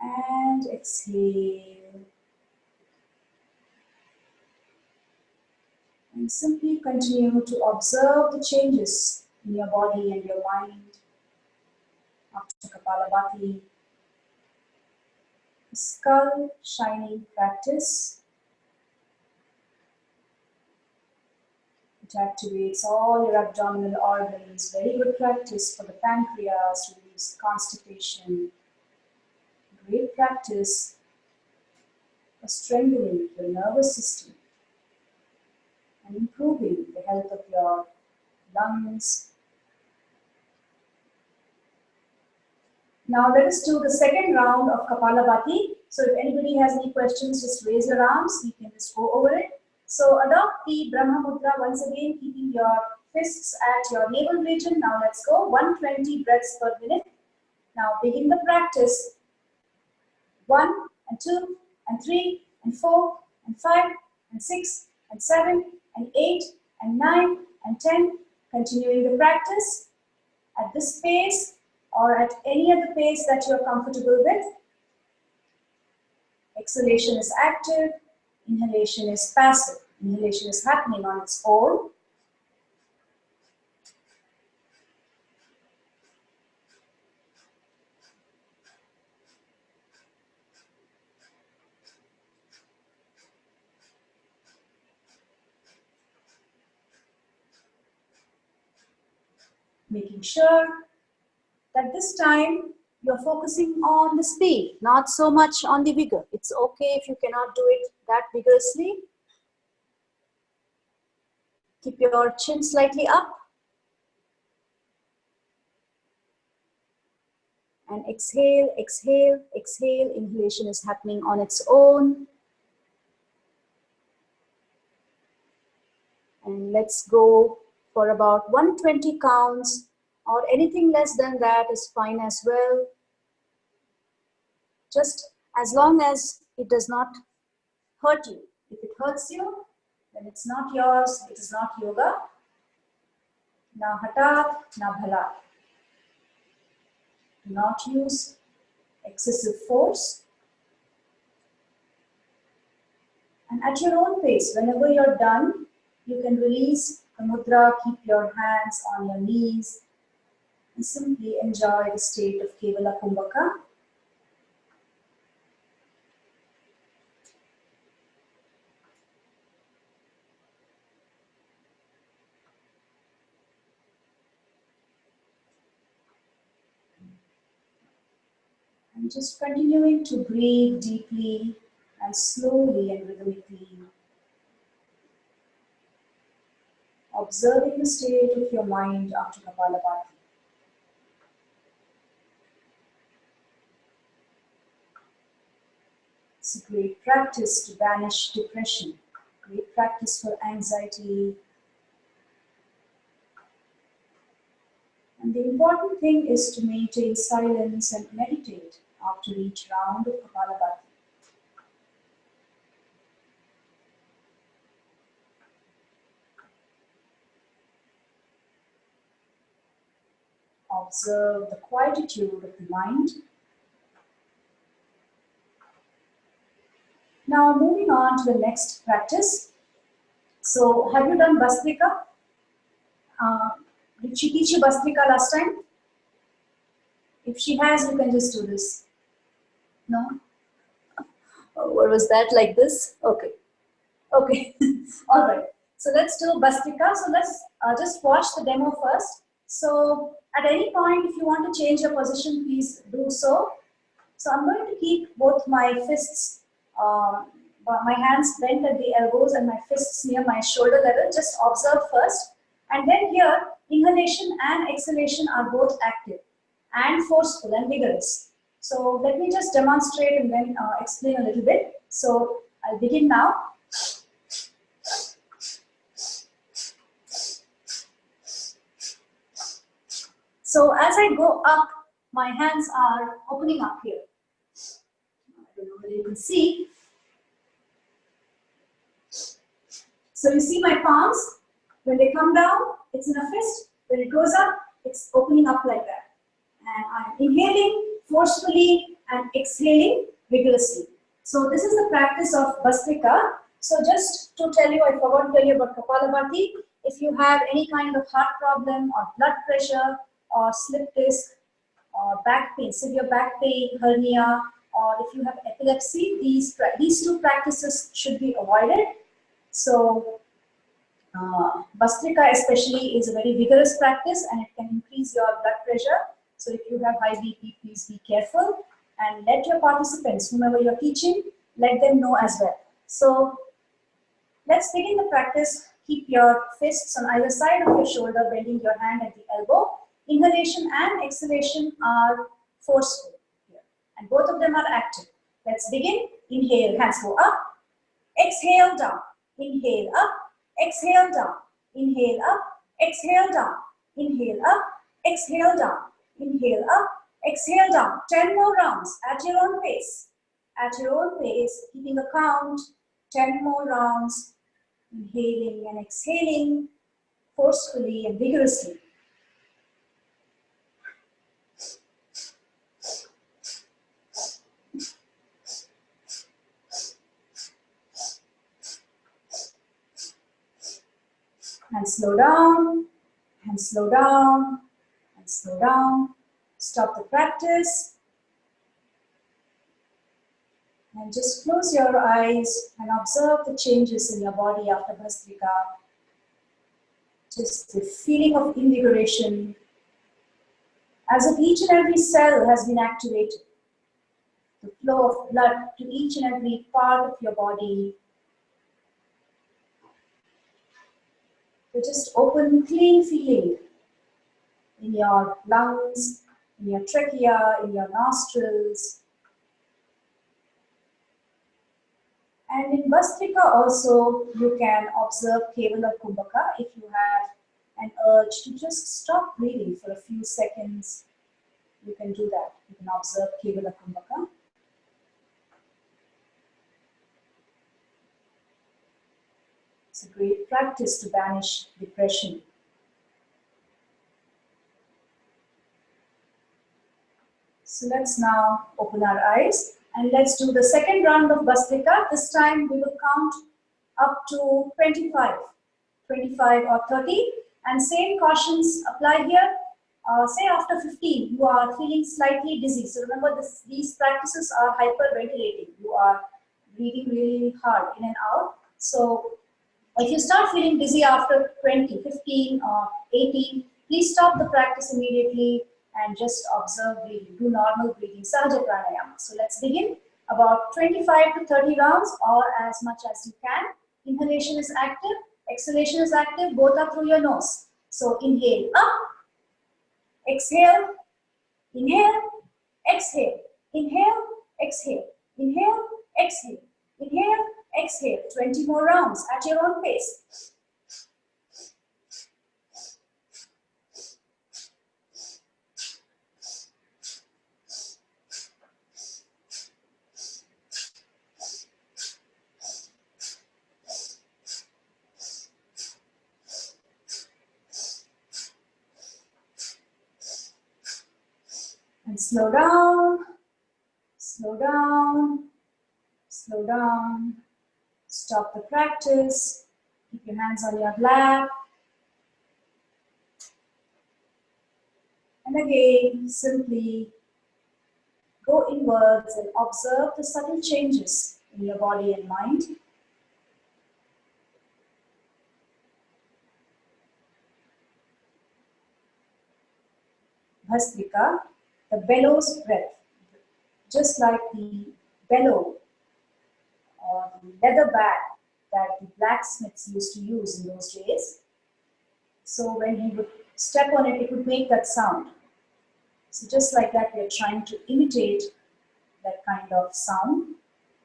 and exhale. And simply continue to observe the changes in your body and your mind after Kapalabhati. Skull shining practice. It activates all your abdominal organs. Very good practice for the pancreas to release reduce constipation. Great practice for strengthening the nervous system and improving the health of your lungs. Now let us do the second round of Kapalabhati. So if anybody has any questions, just raise your arms. We can just go over it. So adopt the Brahma Mudra once again, keeping your fists at your navel region. Now let's go. 120 breaths per minute. Now begin the practice. 1 and 2 and 3 and 4 and 5 and 6 and 7 and 8 and 9 and 10. Continuing the practice at this pace or at any other pace that you are comfortable with. Exhalation is active, inhalation is passive. Inhalation is happening on its own. Making sure that this time you're focusing on the speed, not so much on the vigor. It's okay if you cannot do it that vigorously. Keep your chin slightly up. And exhale, exhale, exhale. Inhalation is happening on its own. And let's go for about 120 counts, or anything less than that is fine as well. Just as long as it does not hurt you. If it hurts you, then it's not yours, it is not yoga. Na hatat, na bhala. Do not use excessive force. And at your own pace, whenever you're done, you can release the mudra, keep your hands on your knees, and simply enjoy the state of Kevala Kumbhaka. And just continuing to breathe deeply and slowly and rhythmically. Observing the state of your mind after Kapalabhati. It's a great practice to banish depression, great practice for anxiety. And the important thing is to maintain silence and meditate after each round of Kapalabhati. Observe the quietude of the mind. Now moving on to the next practice. So have you done Bhastrika? Did she teach you Bhastrika last time? If she has, you can just do this. No? Oh, what was that, like this? Okay. Okay. All right. So let's do Bhastrika. So let's just watch the demo first. So at any point, if you want to change your position, please do so. So I'm going to keep both my fists, my hands bent at the elbows and my fists near my shoulder level. Just observe first. And then here, inhalation and exhalation are both active and forceful and vigorous. So let me just demonstrate and then explain a little bit. So I'll begin now. So as I go up, my hands are opening up here. I don't know whether you can see. So you see my palms? When they come down, it's in a fist. When it goes up, it's opening up like that. And I'm inhaling forcefully and exhaling vigorously. So this is the practice of Bhastrika. So just to tell you, I forgot to tell you about Kapalabhati. If you have any kind of heart problem or blood pressure or slip disc or back pain, severe back pain, hernia, or if you have epilepsy, these two practices should be avoided. So Bhastrika especially is a very vigorous practice and it can increase your blood pressure. So if you have high BP, please be careful and let your participants, whomever you're teaching, let them know as well. So let's begin the practice. Keep your fists on either side of your shoulder, bending your hand at the elbow. Inhalation and exhalation are forceful here, and both of them are active. Let's begin. Inhale, hands go up. Exhale down. Inhale up. Exhale down. Inhale up. Exhale down. Inhale up. Exhale down. Inhale up. Exhale down. 10 more rounds at your own pace. At your own pace, keeping a count. 10 more rounds. Inhaling and exhaling forcefully and vigorously. And slow down, and slow down, and slow down. Stop the practice. And just close your eyes and observe the changes in your body after Bhastrika. Just the feeling of invigoration, as if each and every cell has been activated. The flow of blood to each and every part of your body. So just open, clean feeling in your lungs, in your trachea, in your nostrils. And in Bhastrika also, you can observe Kevala Kumbhaka if you have an urge to just stop breathing for a few seconds. You can do that. You can observe Kevala Kumbhaka. It's a great practice to banish depression. So let's now open our eyes and let's do the second round of Bhastrika. This time we will count up to 25 or 30, and same cautions apply here. Say after 15 you are feeling slightly dizzy. So remember, these practices are hyperventilating. You are breathing really hard in and out. So if you start feeling dizzy after 20, 15 or 18, please stop the practice immediately and just observe breathing. Do normal breathing, Sahaja Pranayama. So let's begin. About 25 to 30 rounds, or as much as you can. Inhalation is active, exhalation is active, both are through your nose. So inhale up, exhale, inhale, exhale, inhale, exhale, inhale, exhale, inhale, exhale. 20 more rounds at your own pace. And slow down, slow down, slow down. Stop the practice. Keep your hands on your lap. And again, simply go inwards and observe the subtle changes in your body and mind. Bhastrika, the bellows breath, just like the bellow or the leather bag that the blacksmiths used to use in those days. So when he would step on it, it would make that sound. So just like that, we are trying to imitate that kind of sound,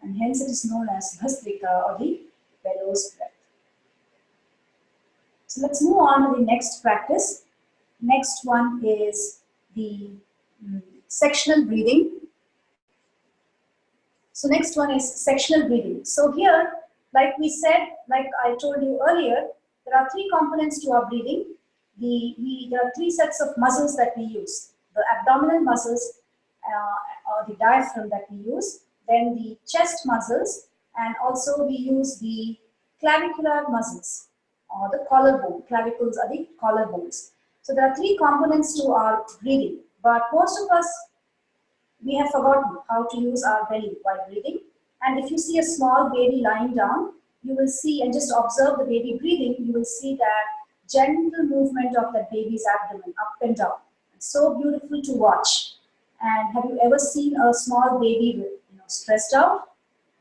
and hence it is known as Bhastrika, or the bellows breath. So let's move on to the next practice. Next one is the sectional breathing. So next one is sectional breathing. So here, like we said, like I told you earlier, there are three components to our breathing. There are three sets of muscles that we use. The abdominal muscles, or the diaphragm that we use, then the chest muscles, and also we use the clavicular muscles, or the collarbone. Clavicles are the collarbones. So there are three components to our breathing, but most of us, we have forgotten how to use our belly while breathing. And if you see a small baby lying down, you will see, and just observe the baby breathing, you will see that gentle movement of that baby's abdomen up and down. And so beautiful to watch. And have you ever seen a small baby, stressed out?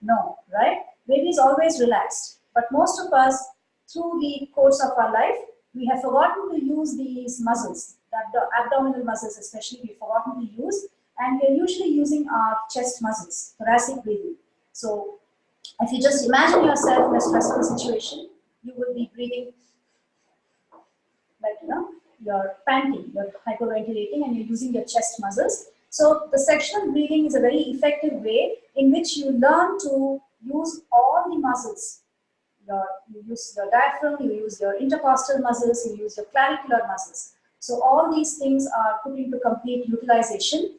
No, right? Baby is always relaxed. But most of us, through the course of our life, we have forgotten to use these muscles, the abdominal muscles especially, we've forgotten to use, and we're usually using our chest muscles, thoracic breathing. So if you just imagine yourself in a stressful situation, you will be breathing like, you're panting, you're hyperventilating, and you're using your chest muscles. So the sectional breathing is a very effective way in which you learn to use all the muscles. You use your diaphragm, you use your intercostal muscles, you use your clavicular muscles. So all these things are put into complete utilization.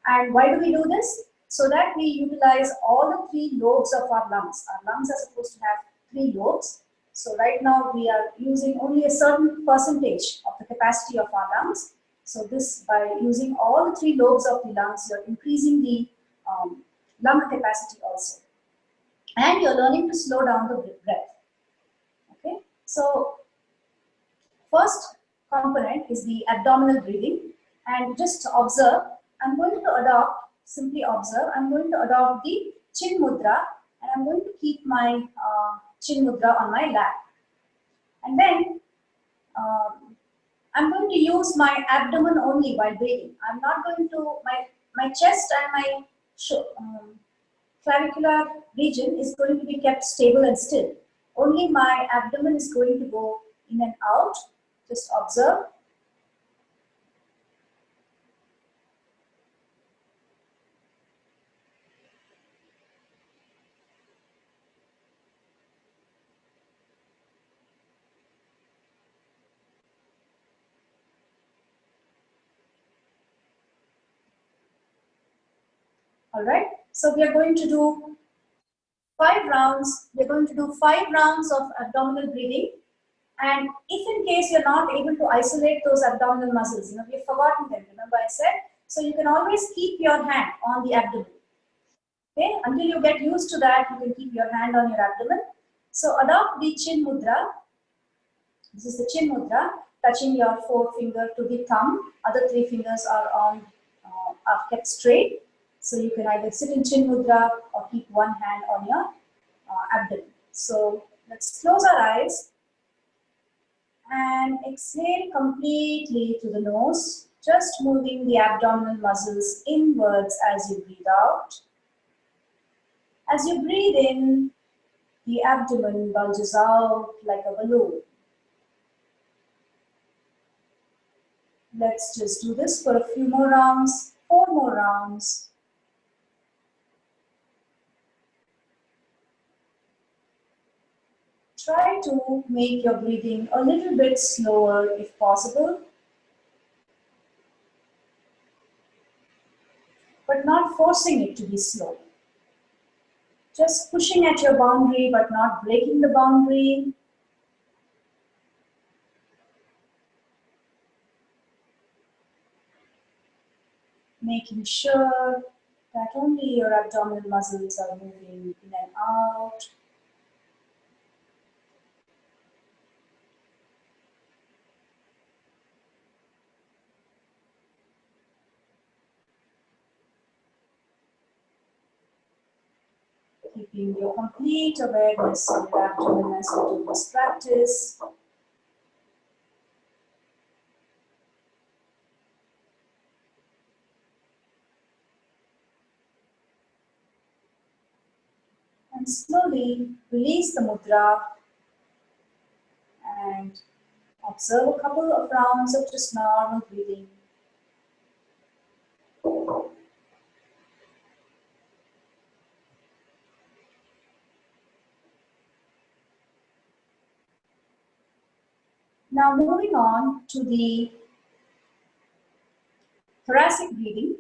And why do we do this? So that we utilize all the three lobes of our lungs. Our lungs are supposed to have three lobes. So right now we are using only a certain percentage of the capacity of our lungs. So this, by using all the three lobes of the lungs, you're increasing the lung capacity also. And you're learning to slow down the breath. Okay, so first component is the abdominal breathing, and just observe, I'm going to adopt, simply observe, I'm going to adopt the chin mudra, and I'm going to keep my chin mudra on my lap. And then I'm going to use my abdomen only while breathing. I'm not going to, my chest and my clavicular region is going to be kept stable and still. Only my abdomen is going to go in and out. Just observe. All right. So we are going to do 5 rounds. We're going to do 5 rounds of abdominal breathing. And if in case you're not able to isolate those abdominal muscles, we've forgotten them, remember I said? So you can always keep your hand on the abdomen. Okay, until you get used to that, you can keep your hand on your abdomen. So adopt the chin mudra. This is the chin mudra, touching your forefinger to the thumb. Other 3 fingers are kept straight. So you can either sit in chin mudra or keep one hand on your abdomen. So let's close our eyes and exhale completely through the nose, just moving the abdominal muscles inwards as you breathe out. As you breathe in, the abdomen bulges out like a balloon. Let's just do this for a few more rounds, 4 more rounds. Try to make your breathing a little bit slower if possible, but not forcing it to be slow. Just pushing at your boundary but not breaking the boundary. Making sure that only your abdominal muscles are moving in and out. Keeping your complete awareness of your abdomen as you do this practice. And slowly release the mudra and observe a couple of rounds of just normal breathing. Now moving on to the thoracic breathing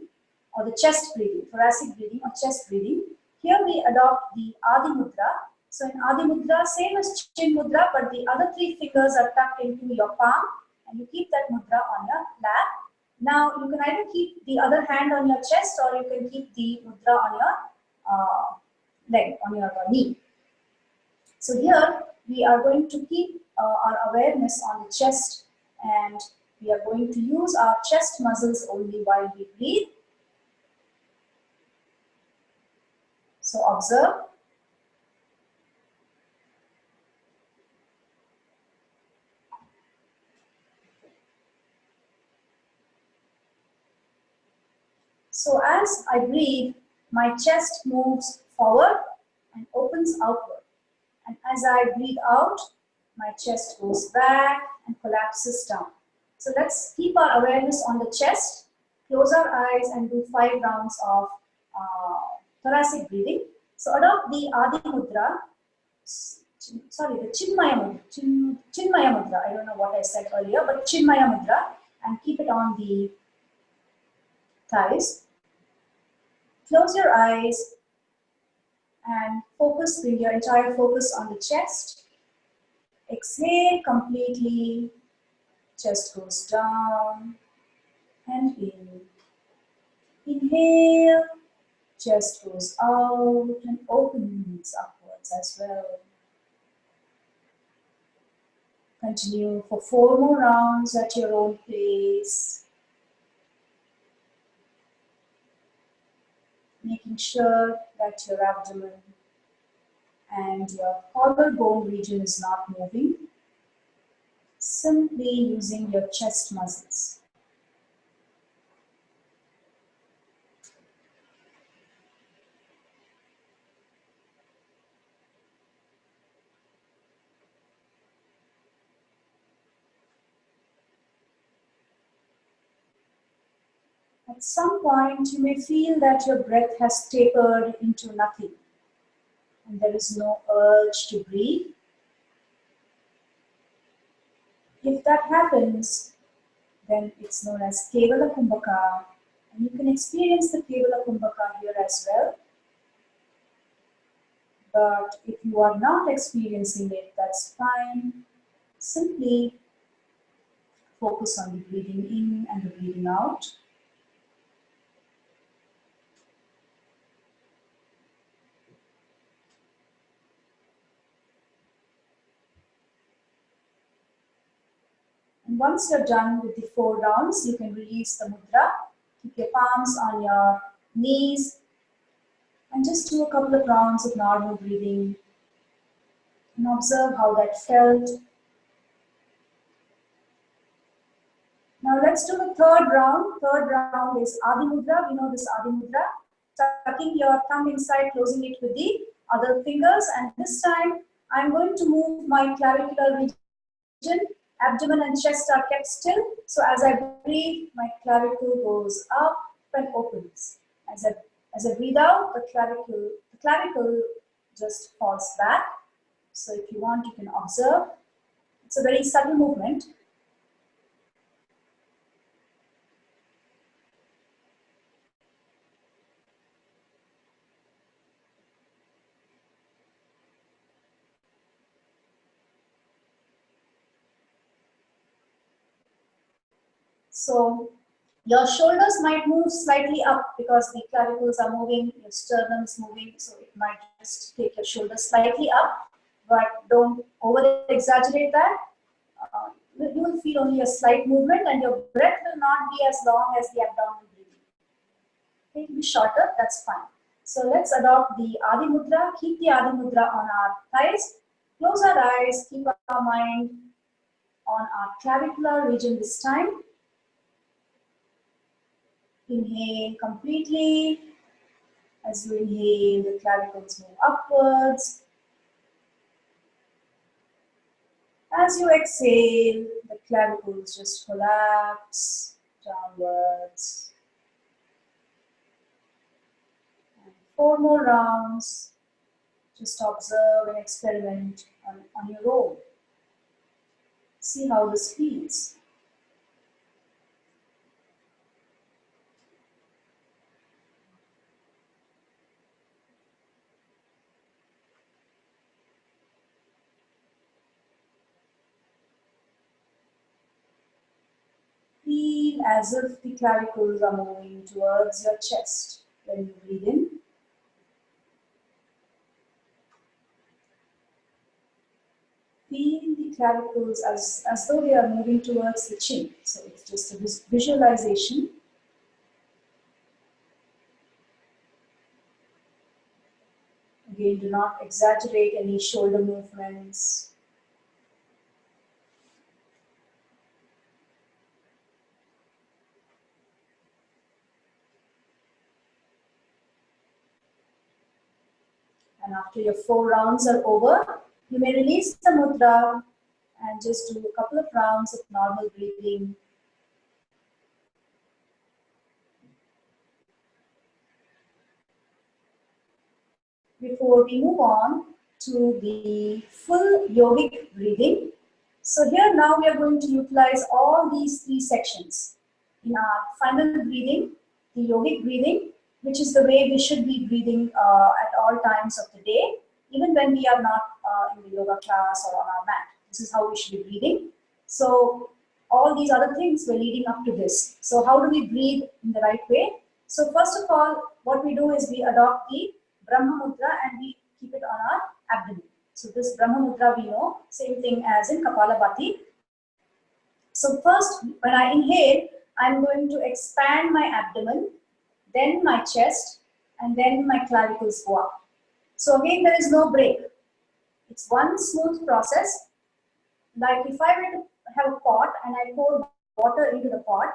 or the chest breathing, thoracic breathing or chest breathing. Here we adopt the Adi Mudra. So in Adi Mudra, same as Chin Mudra, but the other 3 fingers are tucked into your palm and you keep that mudra on your lap. Now you can either keep the other hand on your chest or you can keep the mudra on your leg, on your knee. So here we are going to keep our awareness on the chest and We are going to use our chest muscles only while we breathe. So observe. So as I breathe, my chest moves forward and opens outward. And as I breathe out, my chest goes back and collapses down. So let's keep our awareness on the chest, close our eyes and do 5 rounds of thoracic breathing. So adopt the Adi Mudra, sorry, the Chinmaya Mudra, Chinmaya Mudra, I don't know what I said earlier, but Chinmaya Mudra, and keep it on the thighs. Close your eyes and focus, bring your entire focus on the chest. Exhale completely, chest goes down and in. Inhale, chest goes out and opens upwards as well. Continue for 4 more rounds at your own pace. Making sure that your abdomen and your collarbone region is not moving. Simply using your chest muscles. At some point, you may feel that your breath has tapered into nothing and there is no urge to breathe. If that happens, then it's known as Kevala Kumbhaka, and you can experience the Kevala Kumbhaka here as well. But if you are not experiencing it, that's fine. Simply focus on the breathing in and the breathing out. And once you're done with the 4 rounds, you can release the mudra. Keep your palms on your knees and just do a couple of rounds of normal breathing and observe how that felt. Now let's do the 3rd round. 3rd round is Adi Mudra. We know this Adi Mudra. Tucking your thumb inside, closing it with the other fingers. And this time, I'm going to move my clavicular region. Abdomen and chest are kept still. So as I breathe, my clavicle goes up and opens. As I breathe out, the clavicle just falls back. So if you want, you can observe. It's a very subtle movement. So your shoulders might move slightly up because the clavicles are moving, your sternum is moving, so it might just take your shoulders slightly up, but don't over exaggerate that. You will feel only a slight movement and your breath will not be as long as the abdominal breathing. It will be shorter, that's fine. So let's adopt the Adi Mudra. Keep the Adi Mudra on our thighs. Close our eyes, keep our mind on our clavicular region this time. Inhale completely. As you inhale, the clavicles move upwards. As you exhale, the clavicles just collapse downwards. And 4 more rounds. Just observe and experiment on your own. See how this feels. Feel as if the clavicles are moving towards your chest when you breathe in. Feel the the clavicles as though they are moving towards the chin. So it's just a visualization. Again, do not exaggerate any shoulder movements. And after your 4 rounds are over, you may release the mudra and just do a couple of rounds of normal breathing. Before we move on to the full yogic breathing. So here now we are going to utilize all these 3 sections. In our final breathing, the yogic breathing, which is the way we should be breathing at all times of the day, even when we are not in the yoga class or on our mat. This is how we should be breathing. So all these other things were leading up to this. So how do we breathe in the right way? So first of all, what we do is we adopt the Brahma Mudra and we keep it on our abdomen. So this Brahma Mudra we know, same thing as in Kapalabhati. So first, when I inhale, I'm going to expand my abdomen, then my chest, and then my clavicles go up. So again, there is no break. It's one smooth process. Like if I were to have a pot and I pour water into the pot,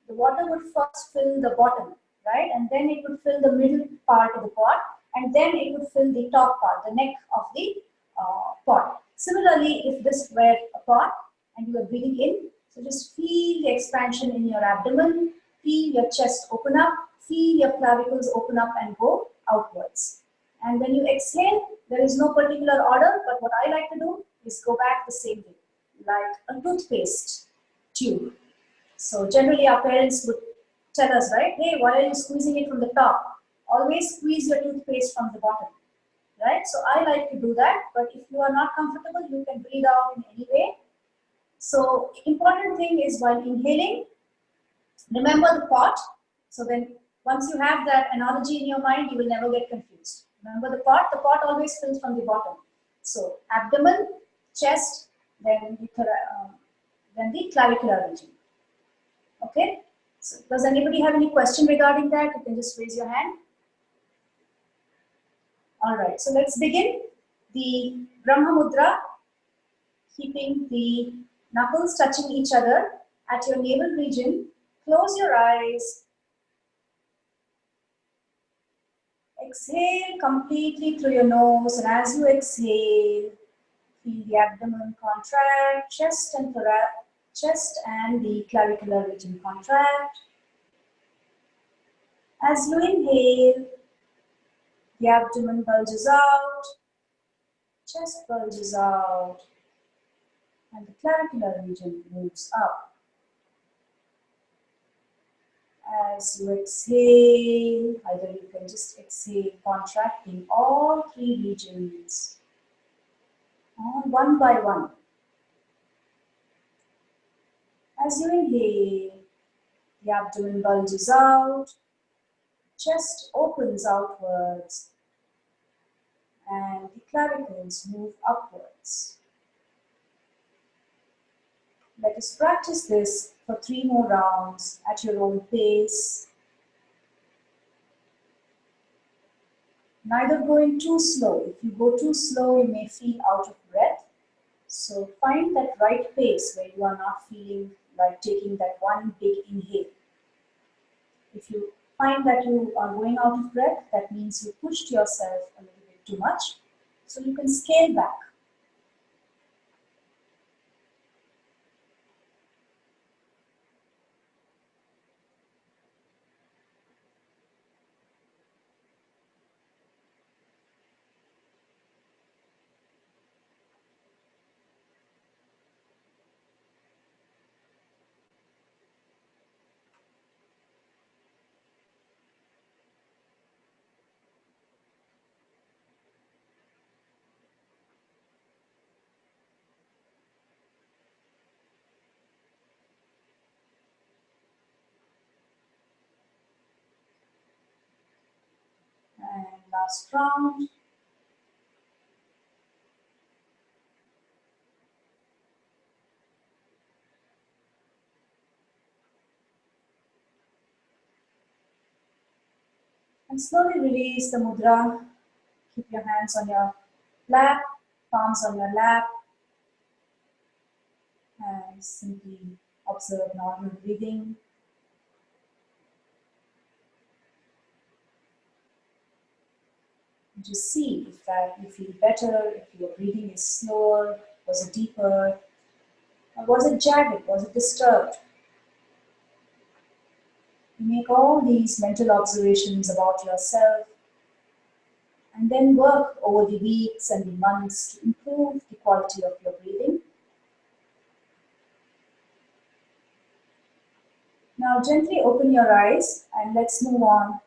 the water would first fill the bottom, right? And then it would fill the middle part of the pot, and then it would fill the top part, the neck of the pot. Similarly, if this were a pot and you are breathing in, so just feel the expansion in your abdomen, feel your chest open up, feel your clavicles open up and go outwards. And when you exhale, there is no particular order, but what I like to do is go back the same way, like a toothpaste tube. So generally our parents would tell us, right, hey, why are you squeezing it from the top? Always squeeze your toothpaste from the bottom, right? So I like to do that, but if you are not comfortable, you can breathe out in any way. So important thing is while inhaling, remember the pot. So then once you have that analogy in your mind, you will never get confused. Remember the pot always fills from the bottom. So abdomen, chest, then the clavicular region. Okay, so does anybody have any question regarding that? You can just raise your hand. All right, so let's begin. The Brahma Mudra, keeping the knuckles touching each other at your navel region. Close your eyes. Exhale completely through your nose, and as you exhale, feel the abdomen contract, chest and the clavicular region contract. As you inhale, the abdomen bulges out, chest bulges out, and the clavicular region moves up. As you exhale, either you can just exhale contracting all 3 regions, one by one. As you inhale, the abdomen bulges out, chest opens outwards, and the clavicles move upwards. Let us practice this for 3 more rounds at your own pace. Neither going too slow. If you go too slow, you may feel out of breath. So find that right pace where you are not feeling like taking that one big inhale. If you find that you are going out of breath, that means you pushed yourself a little bit too much. So you can scale back. And last round. And slowly release the mudra. Keep your hands on your lap, palms on your lap, and simply observe normal breathing. Just see if that you feel better, if your breathing is slower, was it deeper, or was it jagged, was it disturbed? You make all these mental observations about yourself and then work over the weeks and the months to improve the quality of your breathing. Now gently open your eyes and let's move on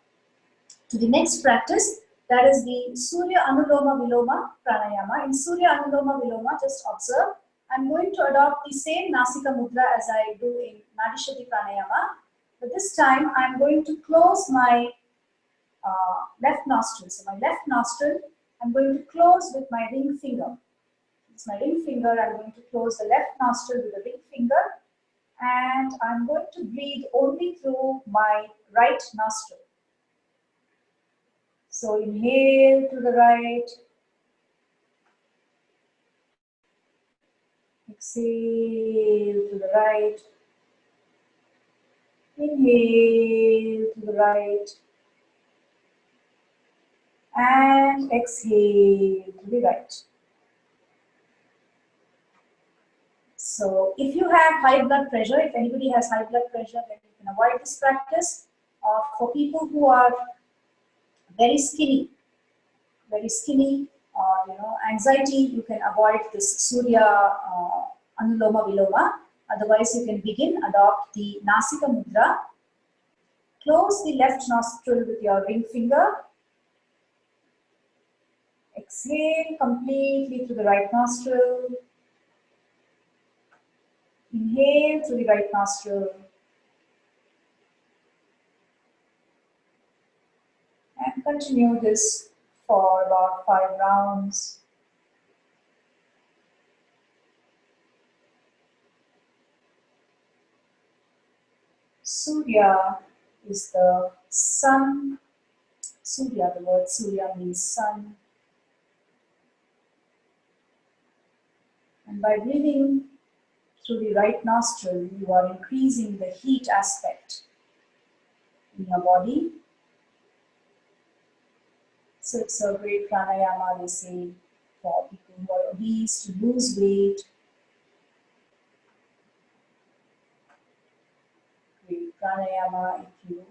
to the next practice, that is the Surya Anuloma Viloma Pranayama. In Surya Anuloma Viloma, just observe, I'm going to adopt the same Nasika Mudra as I do in Nadishati Pranayama, but this time I'm going to close my left nostril. So my left nostril, I'm going to close with my ring finger. It's my ring finger, I'm going to close the left nostril with the ring finger, and I'm going to breathe only through my right nostril. So inhale to the right, exhale to the right, inhale to the right, and exhale to the right. So if you have high blood pressure, if anybody has high blood pressure, then you can avoid this practice. For people who are very skinny, anxiety, you can avoid this Surya Anuloma Viloma. Otherwise, you can begin, adopt the Nasika Mudra. Close the left nostril with your ring finger. Exhale completely through the right nostril. Inhale through the right nostril. And continue this for about 5 rounds. Surya is the sun. Surya, the word Surya means sun. And by breathing through the right nostril, you are increasing the heat aspect in your body. So it's a great pranayama, they say, for people who are obese to lose weight. Great pranayama if you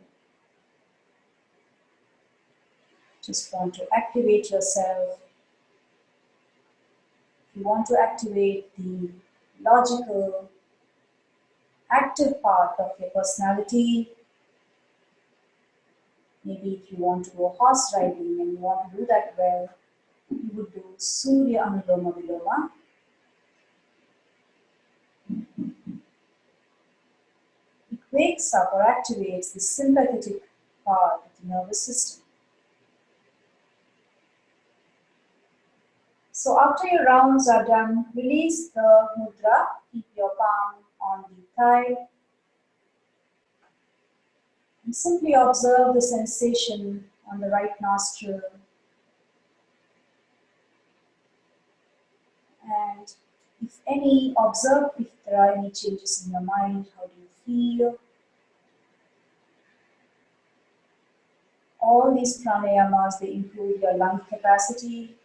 just want to activate yourself. If you want to activate the logical, active part of your personality, maybe if you want to go horse riding and you want to do that well, you would do Surya Anuloma Viloma. It wakes up or activates the sympathetic part of the nervous system. So after your rounds are done, release the mudra, keep your palm on the thigh, and simply observe the sensation on the right nostril. And observe if there are any changes in your mind. How do you feel? All these pranayamas, they improve your lung capacity.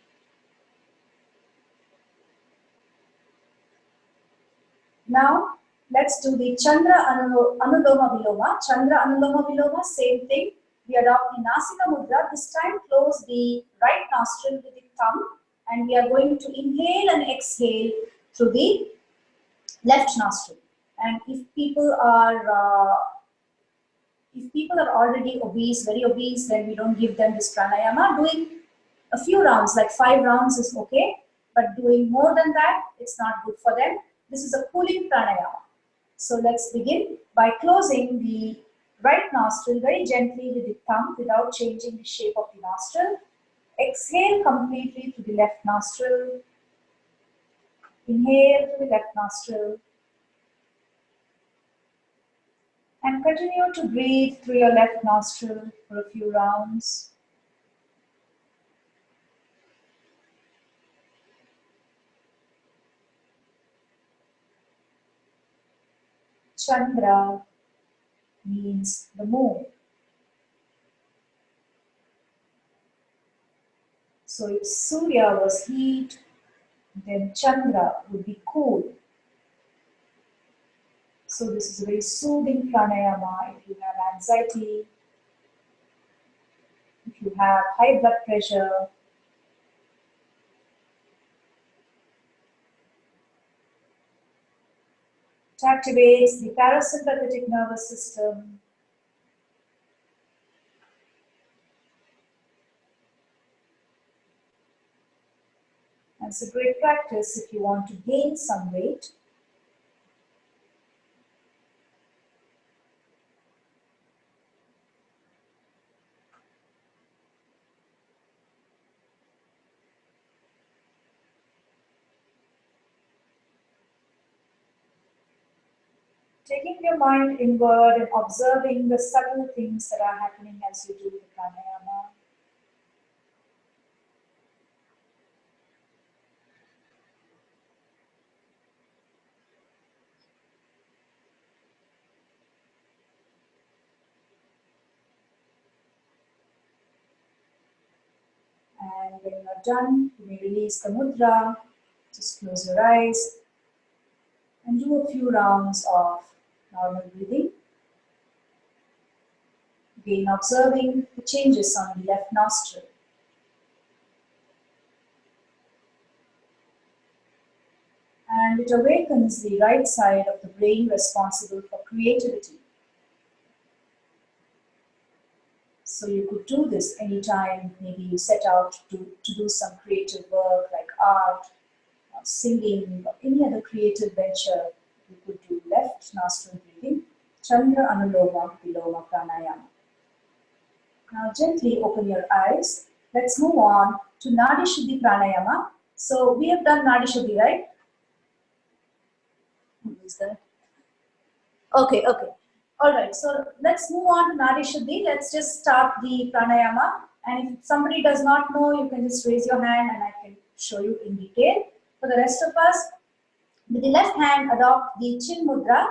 Now, let's do the Chandra Anuloma Viloma. Chandra Anuloma Viloma, same thing. We adopt the Nasika Mudra. This time, close the right nostril with the thumb. And we are going to inhale and exhale through the left nostril. And if people are already obese, very obese, then we don't give them this pranayama. Doing a few rounds, like 5 rounds is okay, but doing more than that, it's not good for them. This is a cooling pranayama. So let's begin by closing the right nostril very gently with the thumb without changing the shape of the nostril. Exhale completely through the left nostril. Inhale through the left nostril. And continue to breathe through your left nostril for a few rounds. Chandra means the moon. So if Surya was heat, then Chandra would be cool. So this is a very soothing pranayama if you have anxiety, if you have high blood pressure. It activates the parasympathetic nervous system. And it's a great practice if you want to gain some weight. Taking your mind inward and observing the subtle things that are happening as you do the pranayama. And when you're done, you may release the mudra. Just close your eyes and do a few rounds of normal breathing. Again, observing the changes on the left nostril. And it awakens the right side of the brain responsible for creativity. So you could do this anytime, maybe you set out to do some creative work like art, or singing, or any other creative venture. You could do left nostril breathing, Chandra Anuloma Viloma Pranayama. Now gently open your eyes. Let's move on to Nadi Shuddhi Pranayama. So we have done Nadi Shuddhi, right? Who is that? Okay. All right, so let's move on to Nadi Shuddhi. Let's just start the pranayama. And if somebody does not know, you can just raise your hand and I can show you in detail. For the rest of us, with the left hand, adopt the chin mudra.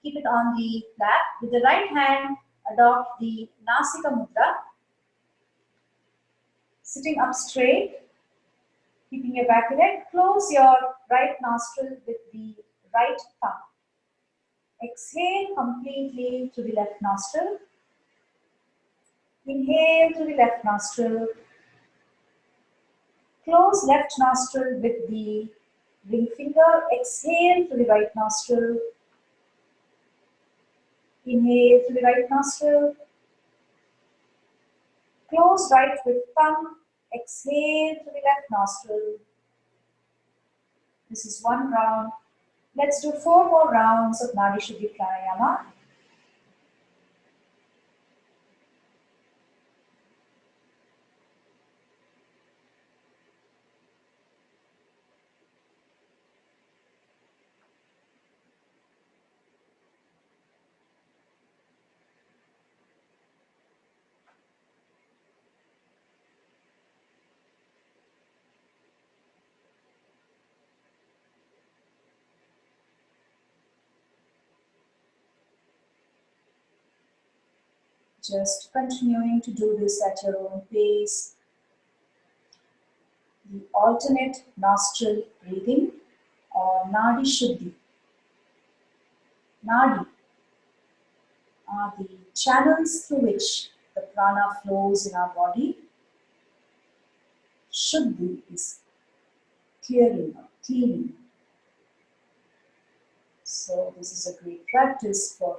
Keep it on the lap. With the right hand, adopt the nasika mudra. Sitting up straight, keeping your back erect. Close your right nostril with the right thumb. Exhale completely through the left nostril. Inhale through the left nostril. Close left nostril with the ring finger. Exhale through the right nostril. Inhale through the right nostril. Close right with thumb. Exhale through the left nostril. This is one round. Let's do 4 more rounds of Nadi Shuddhi Pranayama. Just continuing to do this at your own pace. The alternate nostril breathing or Nadi Shuddhi. Nadi are the channels through which the prana flows in our body. Shuddhi is clearing or cleaning. So this is a great practice for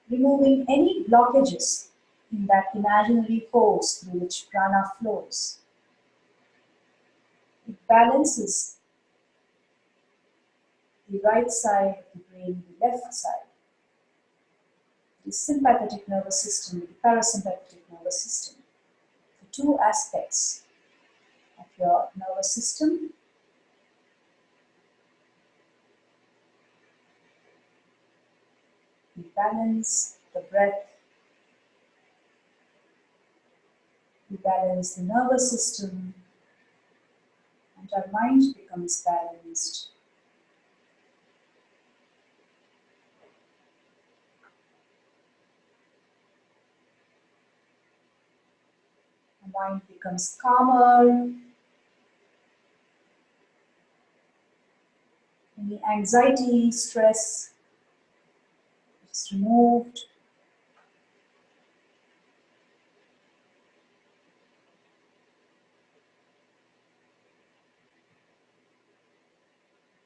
removing any blockages in that imaginary force through which prana flows. It balances the right side of the brain, the left side, the sympathetic nervous system, the parasympathetic nervous system. The two aspects of your nervous system. We balance the breath, we balance the nervous system, and our mind becomes balanced. Our mind becomes calmer, any anxiety, stress is removed.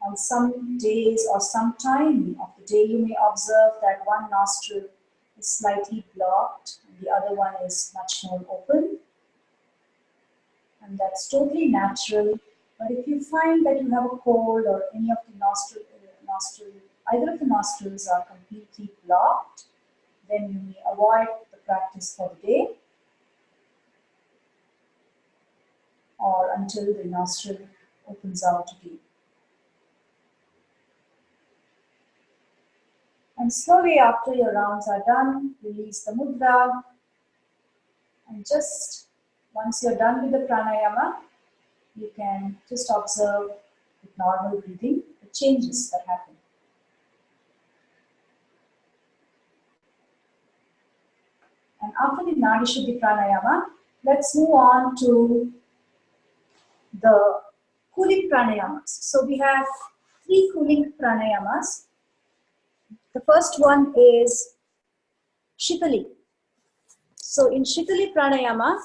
On some days or some time of the day, you may observe that one nostril is slightly blocked and the other one is much more open. And that's totally natural. But if you find that you have a cold or any of the either of the nostrils are completely blocked, then you may avoid the practice for the day or until the nostril opens out again. And slowly after your rounds are done, release the mudra. And just once you're done with the pranayama, you can just observe with normal breathing the changes that happen. And after the Nadi Shuddhi pranayama, let's move on to the cooling pranayamas. So we have 3 cooling pranayamas. The first one is Shitali. So in Shitali pranayama,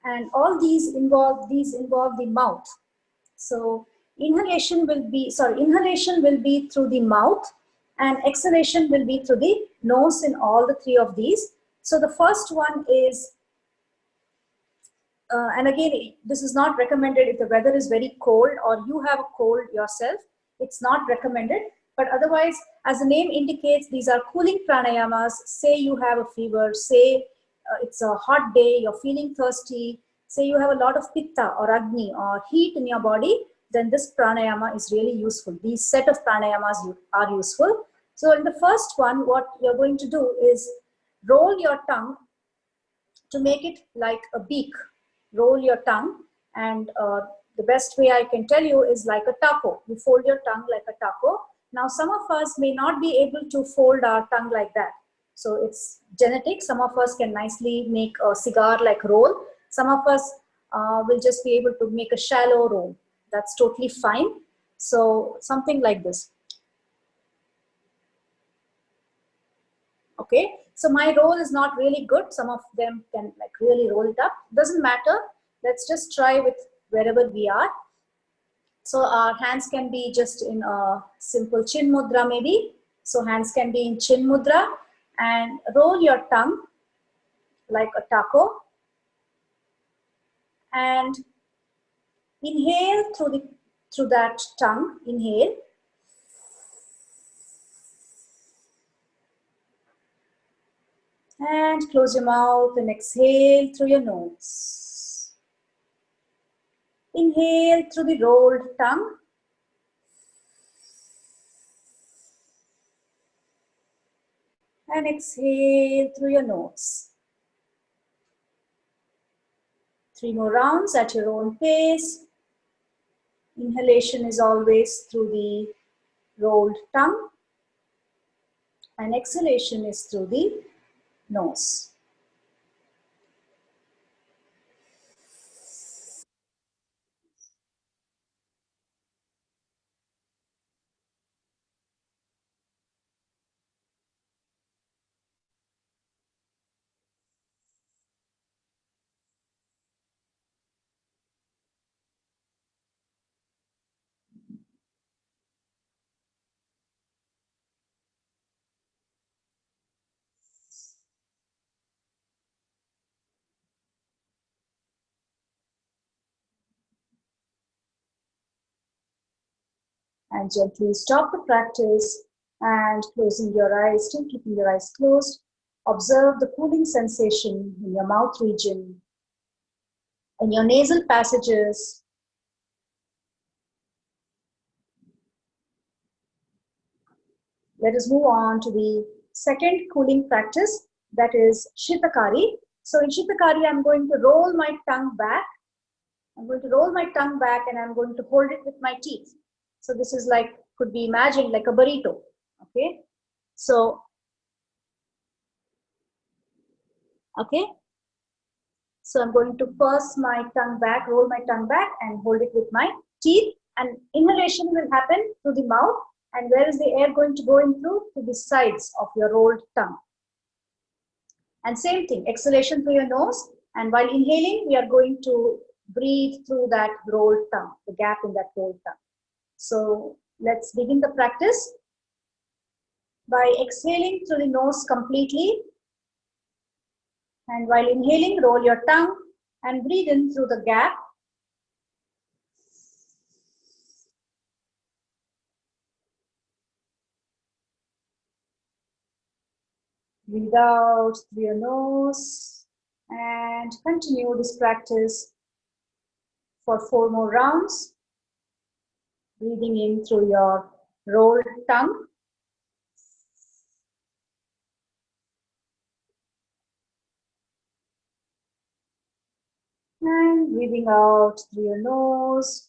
and all these involve the mouth. So inhalation will be through the mouth, and exhalation will be through the nose in all the 3 of these. So the first one is, and again, this is not recommended if the weather is very cold or you have a cold yourself. It's not recommended. But otherwise, as the name indicates, these are cooling pranayamas. Say you have a fever, say it's a hot day, you're feeling thirsty, say you have a lot of pitta or agni or heat in your body, then this pranayama is really useful. These set of pranayamas are useful. So in the first one, what you're going to do is roll your tongue to make it like a beak. Roll your tongue, and the best way I can tell you is like a taco. You fold your tongue like a taco. Now, some of us may not be able to fold our tongue like that. So it's genetic. Some of us can nicely make a cigar-like roll. Some of us will just be able to make a shallow roll. That's totally fine. So something like this. Okay, so my roll is not really good. Some of them can like really roll it up. Doesn't matter. Let's just try with wherever we are. So our hands can be just in a simple chin mudra maybe. So hands can be in chin mudra, and roll your tongue like a taco. And inhale through that tongue. Inhale. And close your mouth and exhale through your nose. Inhale through the rolled tongue. And exhale through your nose. 3 more rounds at your own pace. Inhalation is always through the rolled tongue. And exhalation is through the nose. And gently stop the practice and closing your eyes, still keeping your eyes closed. Observe the cooling sensation in your mouth region, in your nasal passages. Let us move on to the second cooling practice, that is Shitakari. So in Shitakari, I'm going to roll my tongue back. I'm going to roll my tongue back and I'm going to hold it with my teeth. So this is like, could be imagined like a burrito. Okay. So, okay. So I'm going to purse my tongue back, roll my tongue back and hold it with my teeth. And inhalation will happen through the mouth. And where is the air going to go in through? To the sides of your rolled tongue. And same thing, exhalation through your nose. And while inhaling, we are going to breathe through that rolled tongue, the gap in that rolled tongue. So let's begin the practice. By exhaling through the nose completely. And while inhaling, roll your tongue and breathe in through the gap. Breathe out through your nose and continue this practice for 4 more rounds. Breathing in through your rolled tongue. And breathing out through your nose.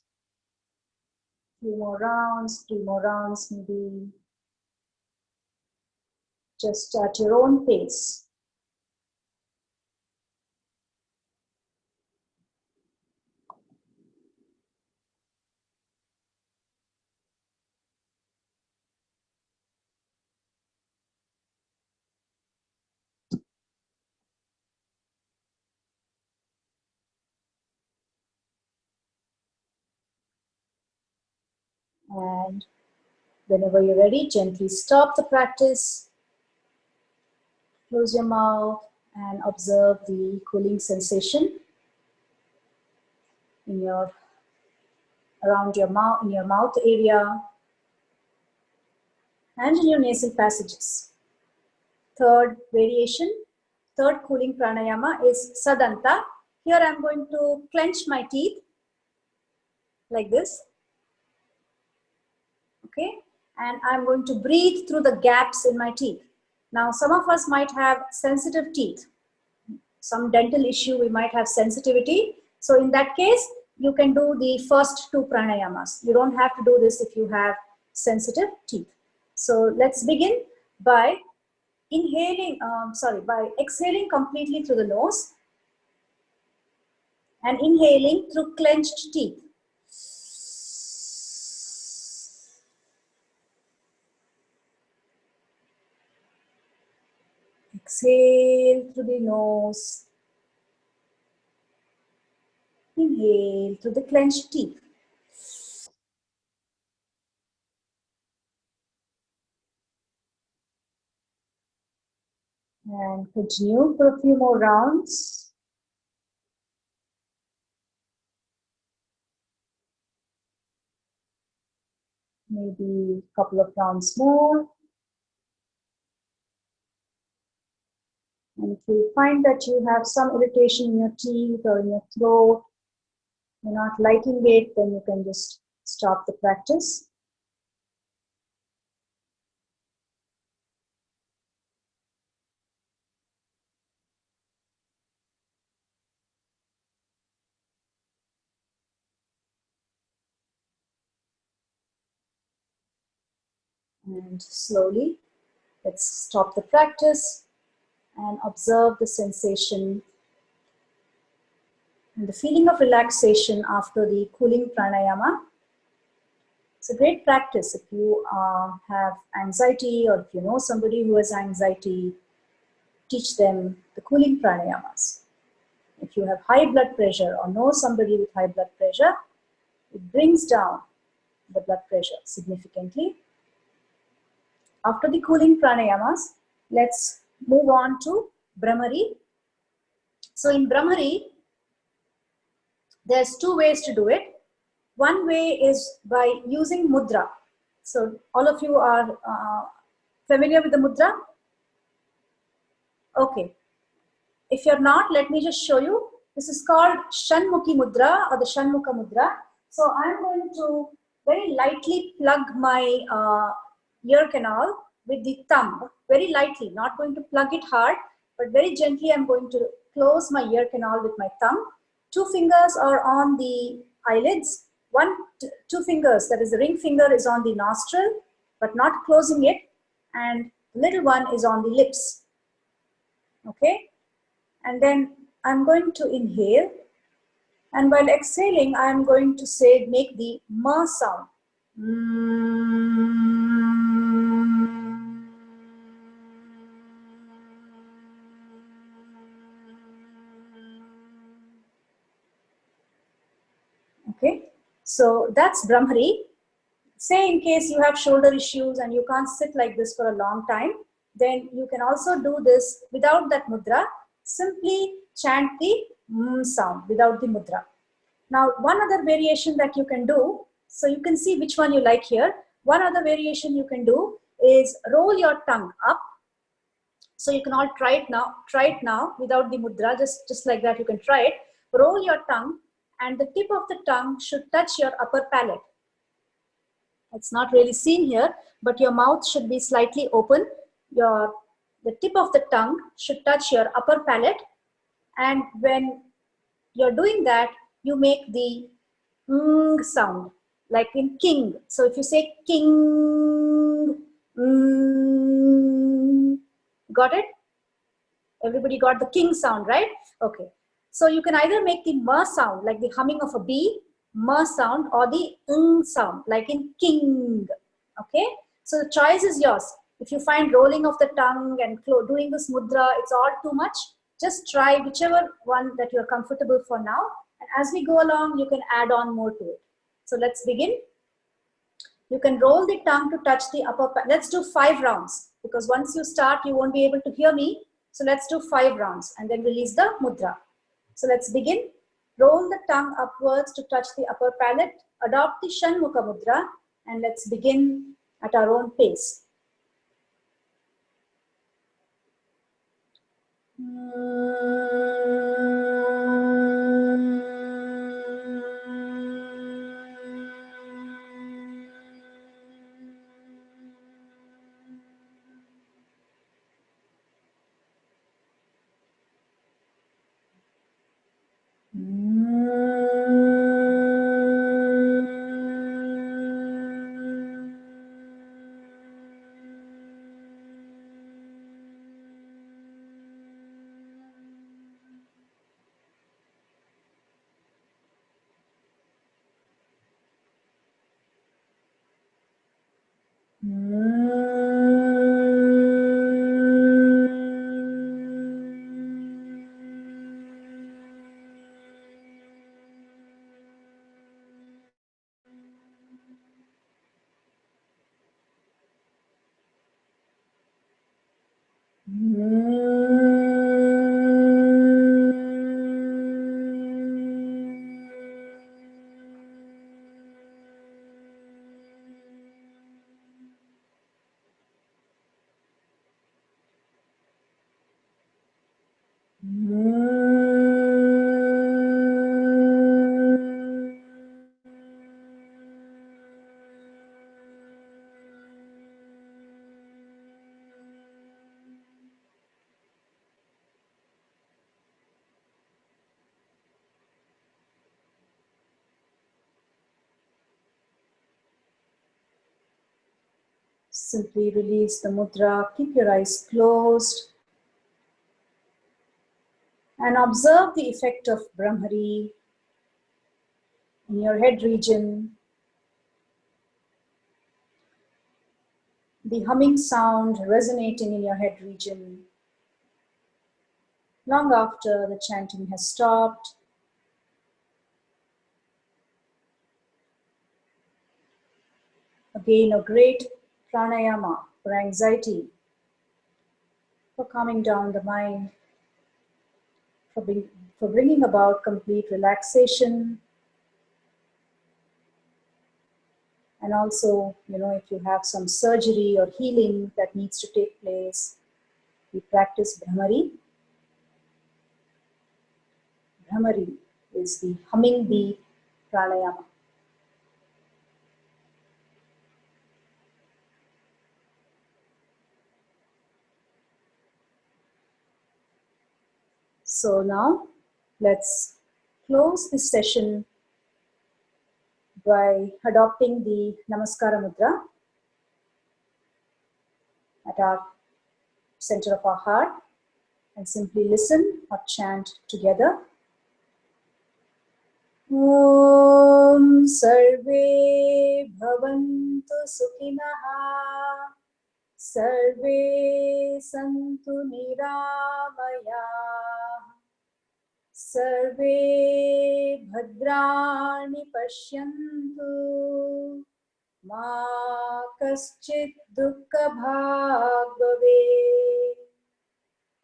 2 more rounds, 3 more rounds maybe. Just at your own pace. And whenever you're ready, gently stop the practice. Close your mouth and observe the cooling sensation in your around your mouth, in your mouth area, and in your nasal passages. Third variation, third cooling pranayama is Sadanta. Here I'm going to clench my teeth like this. Okay, and I'm going to breathe through the gaps in my teeth. Now, some of us might have sensitive teeth. Some dental issue, we might have sensitivity. So in that case, you can do the first 2 pranayamas. You don't have to do this if you have sensitive teeth. So let's begin by inhaling, by exhaling completely through the nose and inhaling through clenched teeth. Exhale through the nose. Inhale through the clenched teeth. And continue for a few more rounds. Maybe a couple of rounds more. And if you find that you have some irritation in your teeth or in your throat, you're not liking it, then you can just stop the practice. And slowly, let's stop the practice and observe the sensation and the feeling of relaxation after the cooling pranayama. It's a great practice if you have anxiety or if you know somebody who has anxiety, teach them the cooling pranayamas. If you have high blood pressure or know somebody with high blood pressure, it brings down the blood pressure significantly. After the cooling pranayamas, let's move on to Brahmari. So in Brahmari, there's 2 ways to do it. One way is by using mudra. So all of you are familiar with the mudra? Okay. If you're not, let me just show you. This is called Shanmukhi Mudra or the Shanmukha Mudra. So I'm going to very lightly plug my ear canal with the thumb, very lightly, not going to plug it hard, but very gently I'm going to close my ear canal with my thumb. 2 fingers are on the eyelids. Two fingers, that is the ring finger, is on the nostril, but not closing it, and little one is on the lips. Okay, and then I'm going to inhale, and while exhaling, I'm going to say, make the ma sound. Okay, so that's Brahmari. Say in case you have shoulder issues and you can't sit like this for a long time, then you can also do this without that mudra. Simply chant the sound without the mudra. Now, one other variation that you can do, so you can see which one you like here. One other variation you can do is roll your tongue up. So you can all try it now without the mudra, just like that you can try it. Roll your tongue, and the tip of the tongue should touch your upper palate. It's not really seen here, but your mouth should be slightly open. The tip of the tongue should touch your upper palate, and when you're doing that, you make the ng sound, like in king. So if you say king, got it? Everybody got the king sound, right? Okay. So you can either make the ma sound, like the humming of a bee, ma sound, or the ng sound, like in king. Okay. So the choice is yours. If you find rolling of the tongue and doing this mudra, it's all too much, just try whichever one that you're comfortable for now. And as we go along, you can add on more to it. So let's begin. You can roll the tongue to touch the upper. Let's do 5 rounds, because once you start, you won't be able to hear me. So let's do 5 rounds and then release the mudra. So let's begin. Roll the tongue upwards to touch the upper palate. Adopt the Shanmukha mudra, and let's begin at our own pace. Simply release the mudra, keep your eyes closed, and observe the effect of Brahmari in your head region. The humming sound resonating in your head region long after the chanting has stopped. Again, a great pranayama for anxiety, for calming down the mind, for bringing about complete relaxation. And also, if you have some surgery or healing that needs to take place, we practice Brahmari. Brahmari is the humming bee pranayama. So now let's close this session by adopting the Namaskara Mudra at our center of our heart and simply listen or chant together. Om Sarve Bhavantu Sukhinaha Sarve Santu Niramaya Sarve Bhadrani Pashyantu Ma Kaschit Dukkha Bhag Bhave.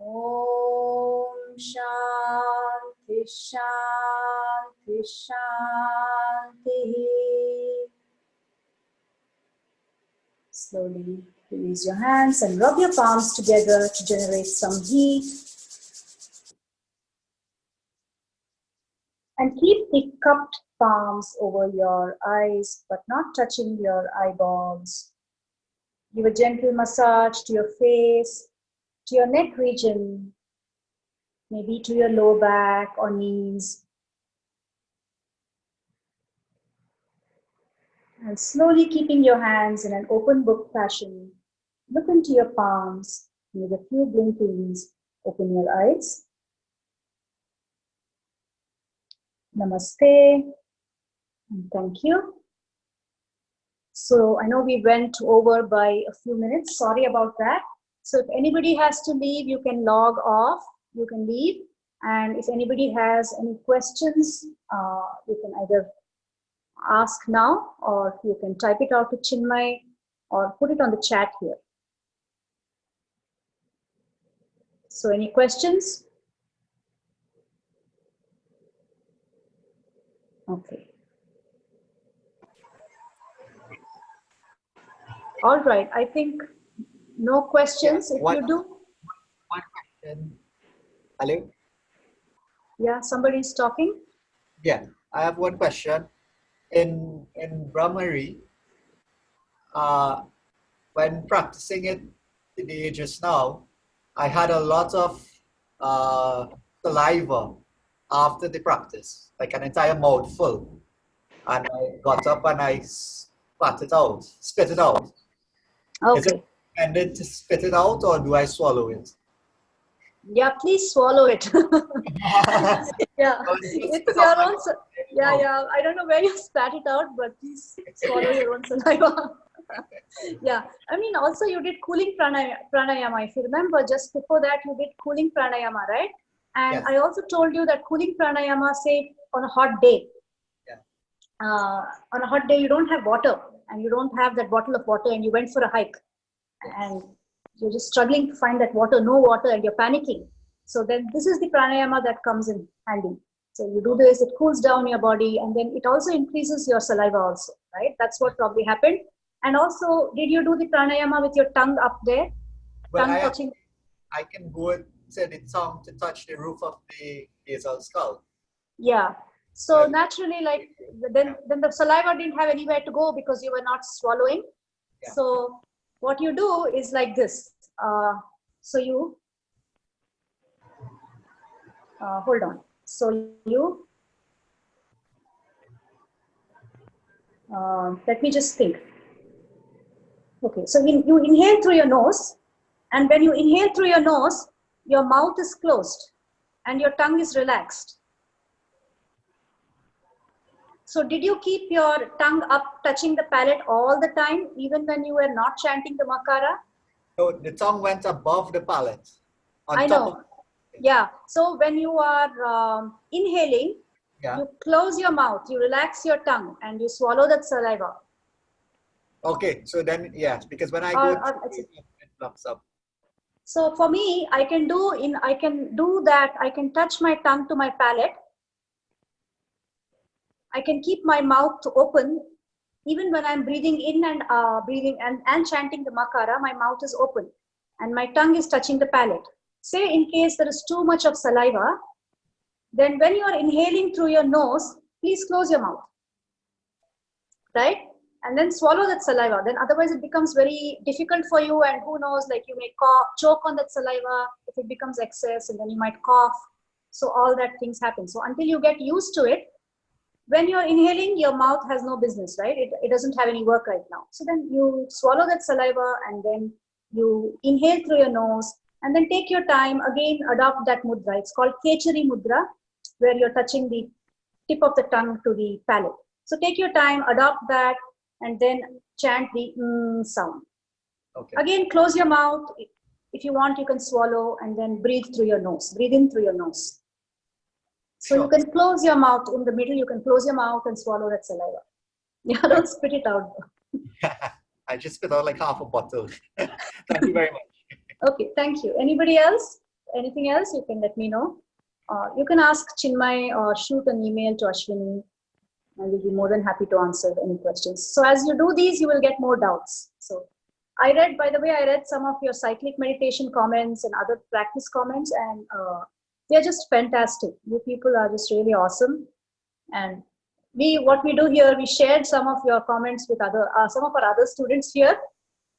Om Shanti Shanti Shanti. Slowly release your hands and rub your palms together to generate some heat. And keep the cupped palms over your eyes, but not touching your eyeballs. Give a gentle massage to your face, to your neck region, maybe to your lower back or knees. And slowly keeping your hands in an open book fashion, look into your palms. With a few blinkings, open your eyes. Namaste. And thank you. So I know we went over by a few minutes. Sorry about that. So if anybody has to leave, you can log off. You can leave. And if anybody has any questions, you can either ask now, or you can type it out to Chinmay, or put it on the chat here. So any questions? Okay. All right. I think no questions. Yeah, If you do. One question. Hello? Yeah, somebody's talking. Yeah, I have one question. In Brahmari, when practicing it today just now, I had a lot of saliva after the practice, like an entire mouthful. And I got up and I spit it out. Is it Okay. recommended to spit it out, or do I swallow it? Yeah, please swallow it. Yeah, it's your own. Yeah. I don't know where you spat it out, but please swallow your own saliva. Yeah, I mean, also you did cooling pranayama. If you remember, just before that, you did cooling pranayama, right? And Yes. I also told you that cooling pranayama, say on a hot day. Yeah. On a hot day, you don't have water, and you don't have that bottle of water, and you went for a hike, and you're just struggling to find that water, no water, and you're panicking. So then this is the pranayama that comes in handy. So you do this, it cools down your body, and then it also increases your saliva also, right? That's what probably happened. And also, did you do the pranayama with your tongue up there? Well, Tongue touching? I can go to the tongue to touch the roof of the nasal skull. Yeah. So naturally, like then the saliva didn't have anywhere to go because you were not swallowing. Yeah. So what you do is like this. So you hold on. So you let me just think. Okay. So you inhale through your nose, and when you inhale through your nose, your mouth is closed and your tongue is relaxed. So did you keep your tongue up touching the palate all the time, even when you were not chanting the makara? So the tongue went above the palate. I know. Yeah. So when you are inhaling, you close your mouth, you relax your tongue, and you swallow that saliva. Okay. So then, yes, because when I go, it blocks up. So for me, I can do that. I can touch my tongue to my palate. I can keep my mouth open. Even when I'm breathing in and and chanting the makara, my mouth is open and my tongue is touching the palate. Say in case there is too much of saliva, then when you are inhaling through your nose, please close your mouth, right? And then swallow that saliva. Then otherwise it becomes very difficult for you, and who knows, like you may choke on that saliva if it becomes excess, and then you might cough. So all that things happen. So until you get used to it, when you're inhaling, your mouth has no business, right? It doesn't have any work right now. So then you swallow that saliva and then you inhale through your nose and then take your time, again adopt that mudra. It's called Kechari mudra, where you're touching the tip of the tongue to the palate. So take your time, adopt that, and then chant the sound. Okay. Again, close your mouth. If you want, you can swallow and then breathe through your nose. Breathe in through your nose. So Sure. you can close your mouth. In the middle, you can close your mouth and swallow that saliva. Yeah, don't spit it out. I just spit out like half a bottle. Thank you very much. Okay, thank you. Anybody else? Anything else? You can let me know. You can ask Chinmay or shoot an email to Ashwini. I will be more than happy to answer any questions. So as you do these, you will get more doubts. So I read, by the way, I read some of your cyclic meditation comments and other practice comments, and they're just fantastic. You people are just really awesome. And what we do here, we shared some of your comments with some of our other students here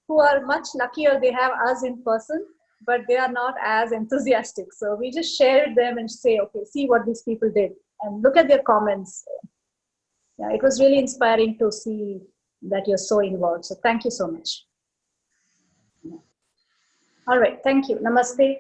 who are much luckier. They have us in person, but they are not as enthusiastic. So we just shared them and say, okay, see what these people did and look at their comments. Yeah, it was really inspiring to see that you're so involved. So thank you so much. All right, thank you. Namaste.